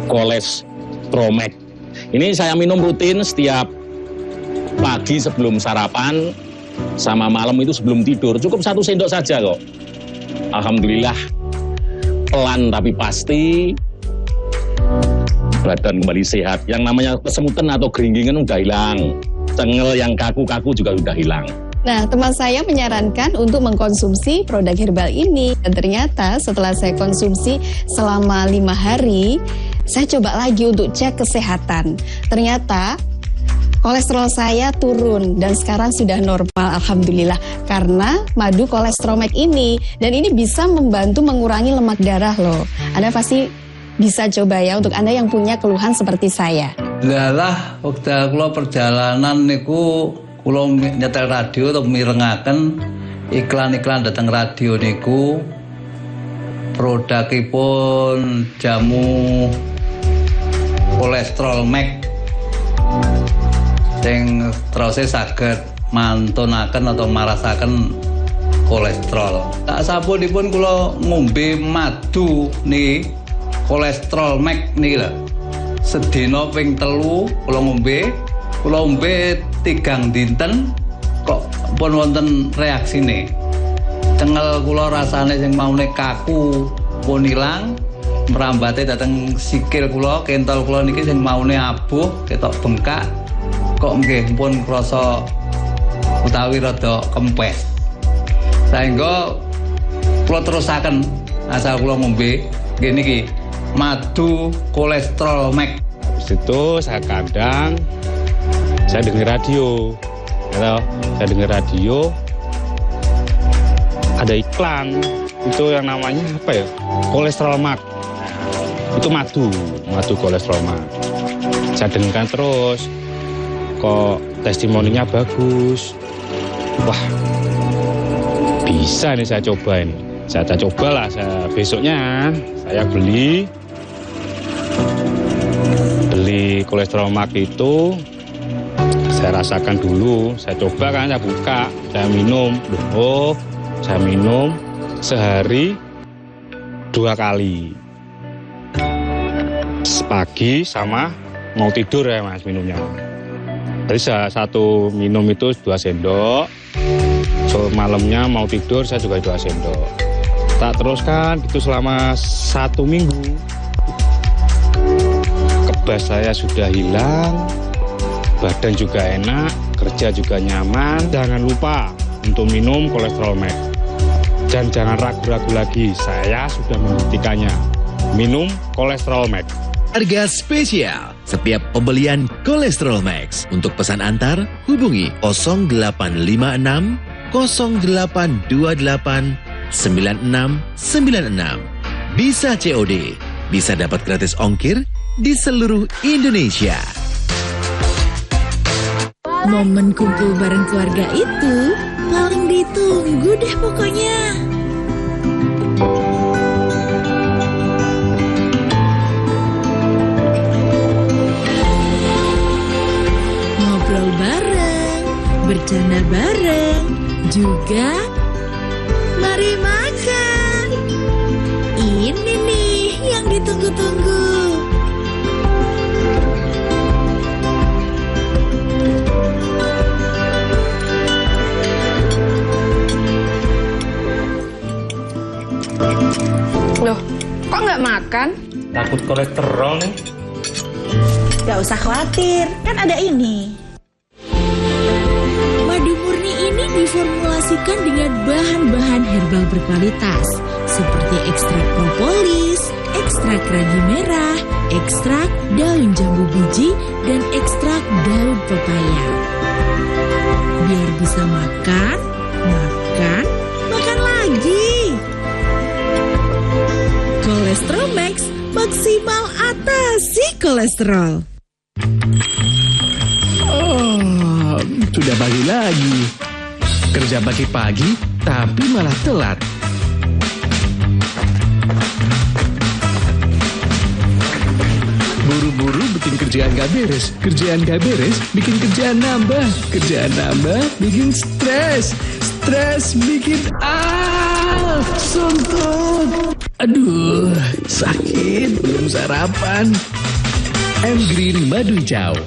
Speaker 12: Kolestrolmek. Ini saya minum rutin setiap pagi sebelum sarapan, sama malam itu sebelum tidur. Cukup 1 sendok saja kok. Alhamdulillah, pelan tapi pasti. Badan kembali sehat. Yang namanya kesemutan atau geringgingan udah hilang. Cengel yang kaku-kaku juga udah hilang.
Speaker 13: Nah, teman saya menyarankan untuk mengkonsumsi produk herbal ini. Dan ternyata setelah saya konsumsi selama 5 hari, saya coba lagi untuk cek kesehatan. Ternyata kolesterol saya turun dan sekarang sudah normal, alhamdulillah, karena madu Kolestrolmek ini. Dan ini bisa membantu mengurangi lemak darah loh. Anda pasti bisa coba ya untuk Anda yang punya keluhan seperti saya.
Speaker 14: Lalah, waktu kula perjalanan niku kula nyetel radio atau mirengaken iklan-iklan datang radio niku produkipun jamu Kolestrolmek sing terus saged mantunaken atau marasaken kolesterol. Tak sapunipun kula ngombe madu niki Kolestrolmek niki lho. Sedina ping 3 kula ngombe 3 dinten kok pun wonten reaksine. Cengel kula rasane sing maune kaku pun ilang, merambate dateng sikil kula, kentol kula niki sing maune abuh, ketok bengkak. Kok nggih pun krasa utawi rada kempes. Saengga kula terusaken asal kula ngombe nggih niki madu Kolestrolmek.
Speaker 15: Habis itu saya kadang saya dengar radio, saya dengar radio ada iklan itu yang namanya apa ya, Kolestrolmek. Itu madu Kolestrolmek. Saya dengarkan terus, kok testimoninya bagus. Wah, bisa nih saya coba ini. Saya cobalah, besoknya saya beli Kolestrolmek itu Saya rasakan dulu, saya coba kan, saya buka, saya minum. Saya minum sehari 2 kali. Pagi sama mau tidur ya Mas minumnya. Jadi satu minum itu 2 sendok. So, malamnya mau tidur saya juga 2 sendok. Tak teruskan itu selama 1 minggu. Kebas saya sudah hilang. Badan juga enak, kerja juga nyaman. Jangan lupa untuk minum Kolesterol Max. Dan jangan ragu-ragu lagi, saya sudah membuktikannya. Minum Kolesterol Max.
Speaker 1: Harga spesial setiap pembelian Kolesterol Max. Untuk pesan antar, hubungi 0856 0828 9696. Bisa COD, bisa dapat gratis ongkir di seluruh Indonesia.
Speaker 8: Momen kumpul bareng keluarga itu paling ditunggu deh pokoknya. Ngobrol bareng, bercanda bareng, juga mari makan. Ini nih yang ditunggu-tunggu.
Speaker 2: Loh, kok nggak makan?
Speaker 7: Takut kolesterol nih.
Speaker 10: Gak usah khawatir, kan ada ini.
Speaker 8: Madu murni ini diformulasikan dengan bahan-bahan herbal berkualitas seperti ekstrak propolis, ekstrak ragi merah, ekstrak daun jambu biji, dan ekstrak daun pepaya. Biar bisa makan lagi. Kolesterol Max, maksimal atasi kolesterol.
Speaker 16: Sudah pagi lagi. Kerja pagi-pagi, tapi malah telat. Buru-buru bikin kerjaan gak beres. Kerjaan gak beres, bikin kerjaan nambah. Kerjaan nambah, bikin stres. Stres bikin suntuk. Aduh, sakit, belum sarapan. M-Green Madu Hijau.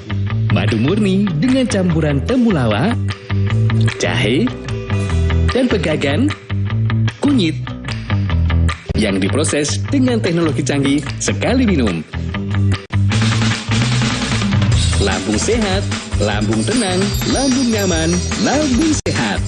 Speaker 16: Madu murni dengan campuran temulawak, jahe, dan pegagan, kunyit. Yang diproses dengan teknologi canggih sekali minum. Lambung sehat, lambung tenang, lambung nyaman, lambung sehat.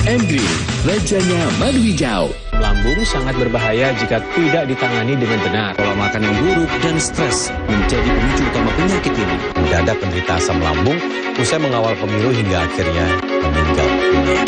Speaker 16: M-Green, rajanya madu hijau.
Speaker 17: Lambung sangat berbahaya jika tidak ditangani dengan benar. Pola makan yang buruk dan stres menjadi pemicu utama penyakit ini.
Speaker 18: Mendadak penderita asam lambung usai mengawal pemilu hingga akhirnya meninggal dunia.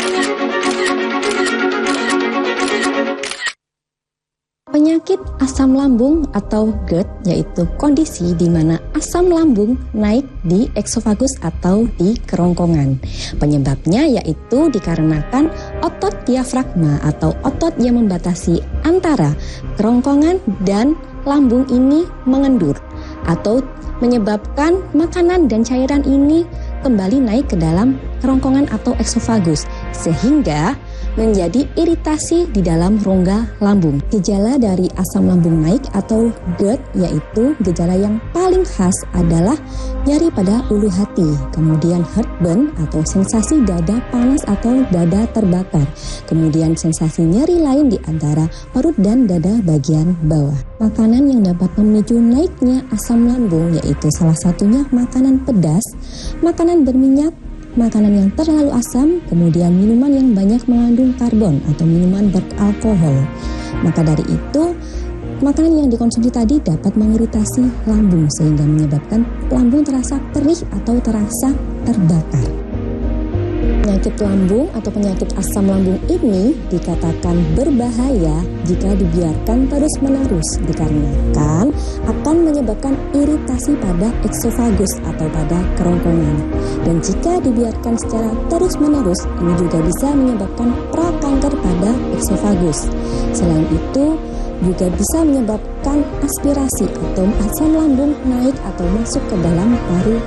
Speaker 11: Penyakit asam lambung atau GERD yaitu kondisi di mana asam lambung naik di eksofagus atau di kerongkongan. Penyebabnya yaitu dikarenakan otot diafragma atau otot yang membatasi antara kerongkongan dan lambung ini mengendur atau menyebabkan makanan dan cairan ini kembali naik ke dalam kerongkongan atau eksofagus sehingga menjadi iritasi di dalam rongga lambung. Gejala dari asam lambung naik atau GERD yaitu gejala yang paling khas adalah nyeri pada ulu hati, kemudian heartburn atau sensasi dada panas atau dada terbakar, kemudian sensasi nyeri lain di antara perut dan dada bagian bawah. Makanan yang dapat memicu naiknya asam lambung yaitu salah satunya makanan pedas, makanan berminyak, makanan yang terlalu asam, kemudian minuman yang banyak mengandung karbon atau minuman beralkohol. Maka dari itu, makanan yang dikonsumsi tadi dapat mengiritasi lambung sehingga menyebabkan lambung terasa perih atau terasa terbakar. Penyakit lambung atau penyakit asam lambung ini dikatakan berbahaya jika dibiarkan terus-menerus dikarenakan akan menyebabkan iritasi pada eksofagus atau pada kerongkongan. Dan jika dibiarkan secara terus-menerus, ini juga bisa menyebabkan prakanker pada eksofagus. Selain itu, juga bisa menyebabkan aspirasi atau asam lambung naik atau masuk ke dalam paru-paru.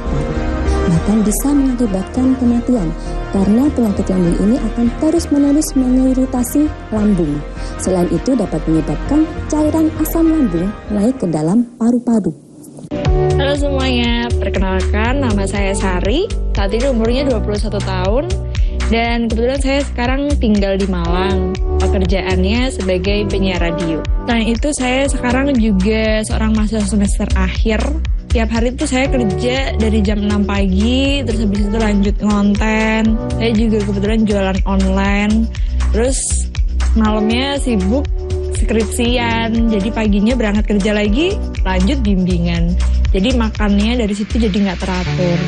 Speaker 11: Bahkan bisa mengakibatkan kematian karena penyakit lambung ini akan terus-menerus mengiritasi lambung. Selain itu dapat menyebabkan cairan asam lambung naik ke dalam paru-paru.
Speaker 3: Halo semuanya, perkenalkan nama saya Sari. Saat ini umurnya 21 tahun dan kebetulan saya sekarang tinggal di Malang. Pekerjaannya sebagai penyiar radio. Selain itu saya sekarang juga seorang mahasiswa semester akhir. Tiap hari itu saya kerja dari jam 6 pagi, terus habis itu lanjut ngonten. Saya juga kebetulan jualan online. Terus malamnya sibuk skripsian. Jadi paginya berangkat kerja lagi, lanjut bimbingan. Jadi makannya dari situ jadi nggak teratur.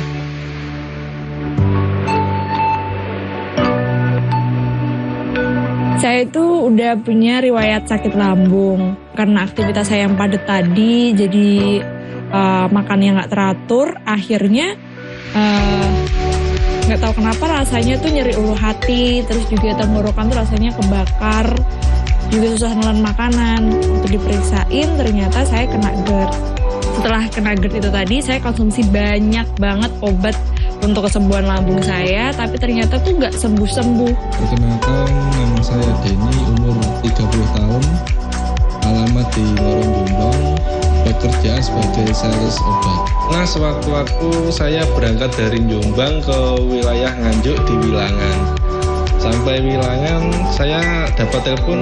Speaker 3: Saya itu udah punya riwayat sakit lambung. Karena aktivitas saya yang padat tadi, jadi makannya nggak teratur, akhirnya nggak tahu kenapa rasanya tuh nyeri ulu hati, terus juga tenggorokan tuh rasanya kebakar, juga susah nelan makanan. Untuk diperiksain ternyata saya kena GERD. Setelah kena GERD itu tadi saya konsumsi banyak banget obat untuk kesembuhan lambung saya, tapi ternyata tuh nggak sembuh-sembuh.
Speaker 19: Perkenalkan, nama saya Denny, umur 30 tahun, alamat di Lorong Jombang, bekerja sebagai sales obat. Nah, sewaktu-waktu saya berangkat dari Jombang ke wilayah Nganjuk di Wilangan. Sampai Wilangan, saya dapat telepon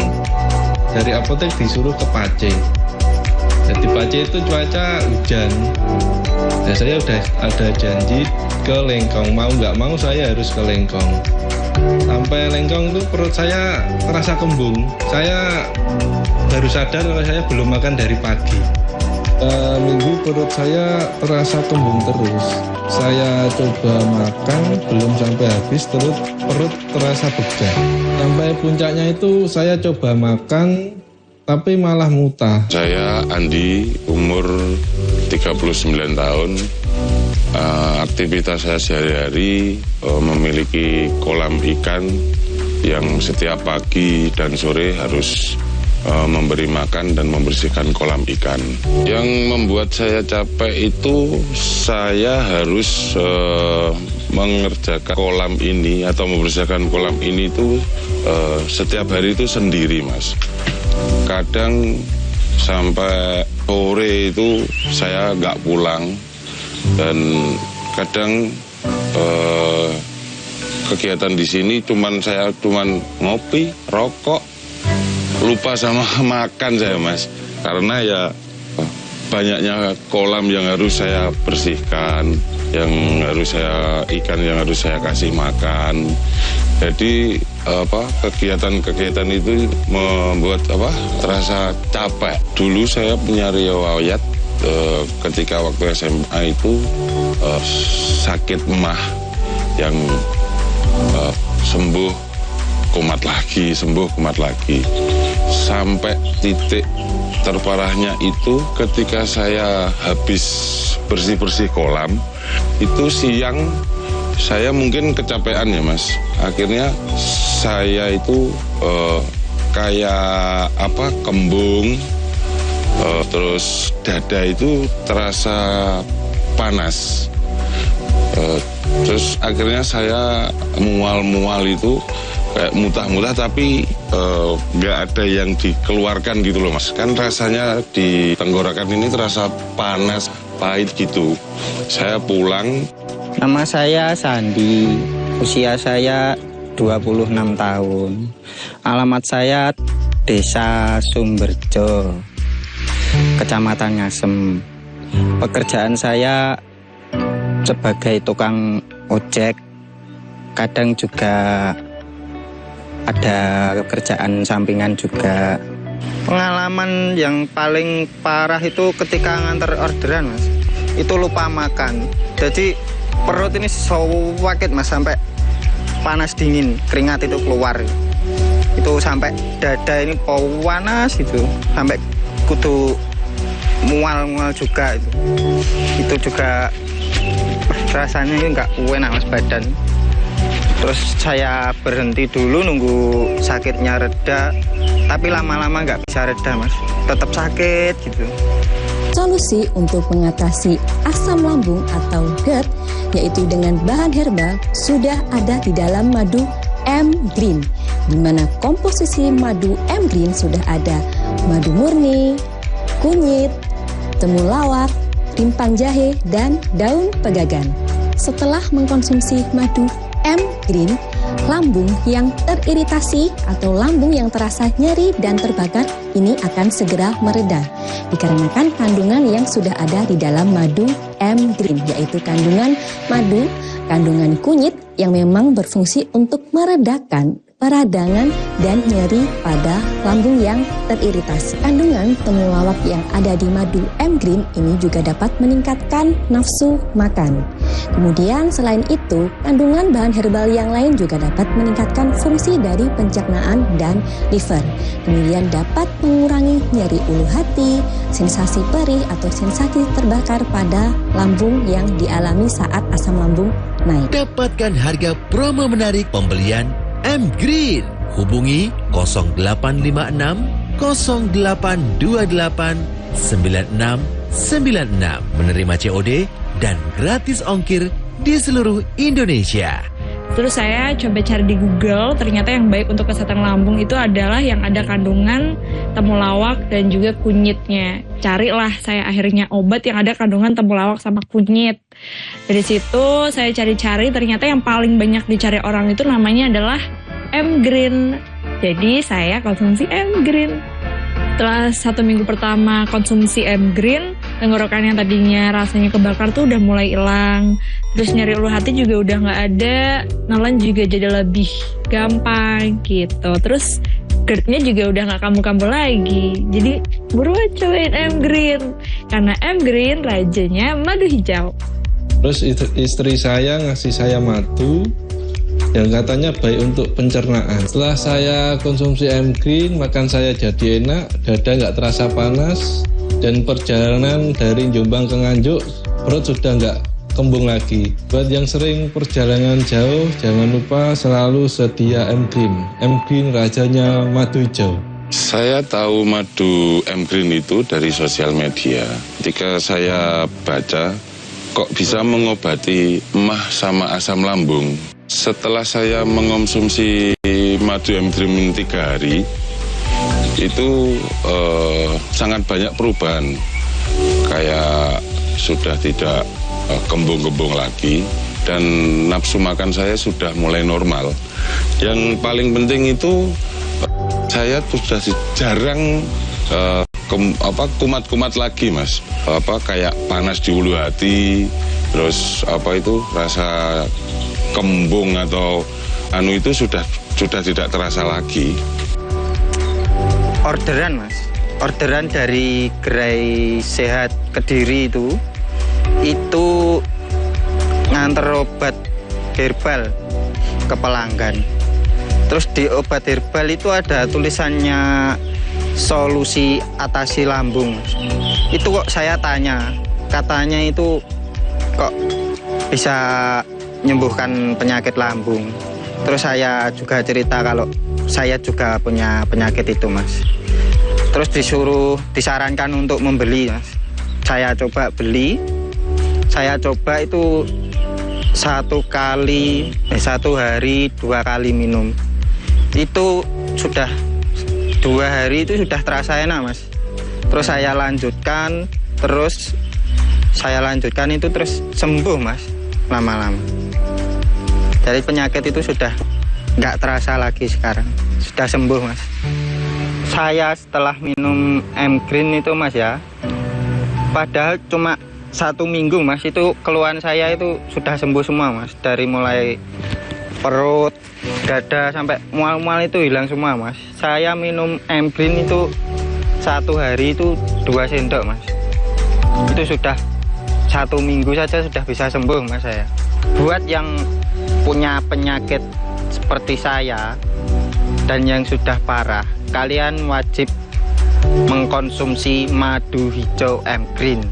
Speaker 19: dari apotek disuruh ke Pace. Di Pace itu cuaca hujan. Nah, saya udah ada janji ke Lengkong, mau nggak mau saya harus ke Lengkong. Sampai Lengkong itu perut saya terasa kembung. Saya baru sadar kalau saya belum makan dari pagi. Minggu perut saya terasa kembung terus. Saya coba makan, belum sampai habis perut terasa begal. Sampai puncaknya itu saya coba makan, tapi malah muntah.
Speaker 20: Saya Andi, umur 39 tahun. Aktivitas saya sehari-hari memiliki kolam ikan yang setiap pagi dan sore harus memberi makan dan membersihkan kolam ikan. Yang membuat saya capek itu saya harus mengerjakan kolam ini atau membersihkan kolam ini itu setiap hari itu sendiri, Mas. Kadang sampai sore itu saya nggak pulang dan kadang kegiatan di sini saya cuman ngopi, rokok, lupa sama makan saya, Mas. Karena ya banyaknya kolam yang harus saya bersihkan, ikan yang harus saya kasih makan. Jadi kegiatan-kegiatan itu membuat terasa capek. Dulu saya punya riwayat ketika waktu SMA itu sakit emah yang sembuh kumat lagi. Sampai titik terparahnya itu ketika saya habis bersih-bersih kolam, itu siang saya mungkin kecapean ya, Mas. Akhirnya saya itu kembung, terus dada itu terasa panas. Terus akhirnya saya mual-mual itu kayak muntah-muntah, tapi nggak ada yang dikeluarkan gitu loh, Mas. Kan rasanya di tenggorokan ini terasa panas, pahit gitu. Saya pulang.
Speaker 21: Nama saya Sandi, usia saya 26 tahun. Alamat saya Desa Sumberjo, Kecamatan Ngasem. Pekerjaan saya sebagai tukang ojek, kadang juga ada kerjaan sampingan juga. Pengalaman yang paling parah itu ketika nganter orderan, Mas. Itu lupa makan. Jadi perut ini sakit, Mas, sampai panas dingin, keringat itu keluar. Itu sampai dada ini panas gitu, sampai kudu mual-mual juga itu. Itu juga rasanya ini nggak enak mas badan. Terus saya berhenti dulu nunggu sakitnya reda, tapi lama-lama nggak bisa reda mas, tetap sakit gitu.
Speaker 4: Solusi untuk mengatasi asam lambung atau GERD yaitu dengan bahan herbal sudah ada di dalam madu M-Green, di mana komposisi madu M-Green sudah ada madu murni, kunyit, temulawak, rimpang jahe, dan daun pegagan. Setelah mengkonsumsi madu M-Green, lambung yang teriritasi atau lambung yang terasa nyeri dan terbakar ini akan segera mereda dikarenakan kandungan yang sudah ada di dalam madu M-Green, yaitu kandungan madu, kandungan kunyit yang memang berfungsi untuk meredakan peradangan dan nyeri pada lambung yang teriritasi. Kandungan temulawak yang ada di madu M-Green ini juga dapat meningkatkan nafsu makan. Kemudian selain itu, kandungan bahan herbal yang lain juga dapat meningkatkan fungsi dari pencernaan dan liver. Kemudian dapat mengurangi nyeri ulu hati, sensasi perih atau sensasi terbakar pada lambung yang dialami saat asam lambung naik.
Speaker 1: Dapatkan harga promo menarik pembelian M-Green. Hubungi 0856 0828 9696. Menerima COD dan gratis ongkir di seluruh Indonesia.
Speaker 22: Terus saya coba cari di Google, ternyata yang baik untuk kesehatan lambung itu adalah yang ada kandungan temulawak dan juga kunyitnya. Carilah saya akhirnya obat yang ada kandungan temulawak sama kunyit. Dari situ saya cari-cari, ternyata yang paling banyak dicari orang itu namanya adalah M-Green. Jadi saya konsumsi M-Green. Setelah 1 minggu pertama konsumsi M-Green, tenggorokan yang tadinya rasanya kebakar tuh udah mulai hilang. Terus nyeri ulu hati juga udah nggak ada, nelan juga jadi lebih gampang gitu. Terus GERD-nya juga udah nggak kambuh-kambuh lagi. Jadi buruan cobain M-Green, karena M-Green rajanya madu hijau.
Speaker 19: Terus istri saya ngasih saya madu yang katanya baik untuk pencernaan. Setelah saya konsumsi M-Green, makan saya jadi enak, dada nggak terasa panas, dan perjalanan dari Jombang ke Nganjuk perut sudah nggak kembung lagi. Buat yang sering perjalanan jauh, jangan lupa selalu sedia M-Green. M-Green rajanya madu hijau.
Speaker 20: Saya tahu madu M-Green itu dari sosial media. Ketika saya baca, kok bisa mengobati emah sama asam lambung. Setelah saya mengonsumsi madu M-Green 3 hari, itu sangat banyak perubahan. Kayak sudah tidak kembung-kembung lagi, dan nafsu makan saya sudah mulai normal. Yang paling penting itu saya sudah jarang kumat-kumat lagi mas. Kayak panas di ulu hati, terus rasa kembung atau itu sudah tidak terasa lagi.
Speaker 21: Orderan mas, orderan dari Gerai Sehat Kediri itu nganter obat herbal ke pelanggan. Terus di obat herbal itu ada tulisannya solusi atasi lambung. Itu kok saya tanya, katanya itu kok bisa menyembuhkan penyakit lambung. Terus saya juga cerita kalau saya juga punya penyakit itu mas. Terus disarankan untuk membeli mas. Saya coba beli, saya coba itu 1 hari 2 kali minum. Itu sudah 2 hari itu sudah terasa enak mas. Terus saya lanjutkan itu terus sembuh mas, lama-lama. Dari penyakit itu sudah nggak terasa lagi sekarang, sudah sembuh mas. Saya setelah minum M-Green itu mas ya, padahal cuma 1 minggu mas, itu keluhan saya itu sudah sembuh semua mas. Dari mulai perut, dada sampai mual-mual itu hilang semua mas. Saya minum M-Green itu 1 hari itu 2 sendok mas. Itu sudah 1 minggu saja sudah bisa sembuh mas saya. Buat yang punya penyakit seperti saya dan yang sudah parah, kalian wajib mengkonsumsi madu hijau M Green.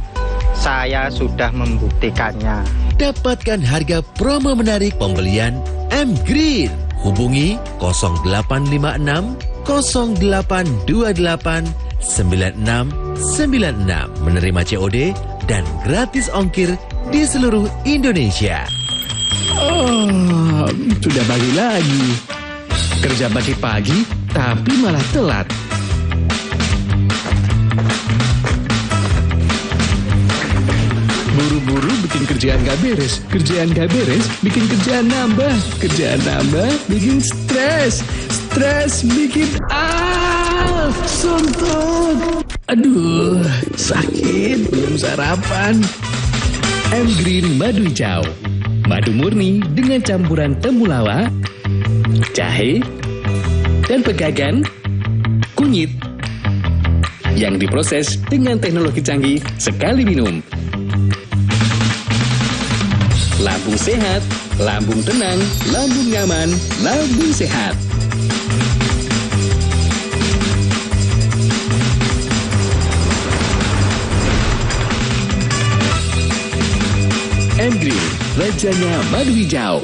Speaker 21: Saya sudah membuktikannya.
Speaker 1: Dapatkan harga promo menarik pembelian M Green. Hubungi 0856 0828 9696, menerima COD dan gratis ongkir di seluruh Indonesia.
Speaker 16: Oh, sudah pagi lagi. Kerja pagi-pagi tapi malah telat. Buru-buru bikin kerjaan gak beres. Kerjaan gak beres bikin kerjaan nambah. Kerjaan nambah bikin stres. Stres bikin suntuk. Aduh, sakit, belum sarapan. M Green Madu Hijau. Madu murni dengan campuran temulawak, jahe, dan pegagan, kunyit yang diproses dengan teknologi canggih sekali minum. Lambung sehat, lambung tenang, lambung nyaman, lambung sehat. M Green, rajanya madu hijau.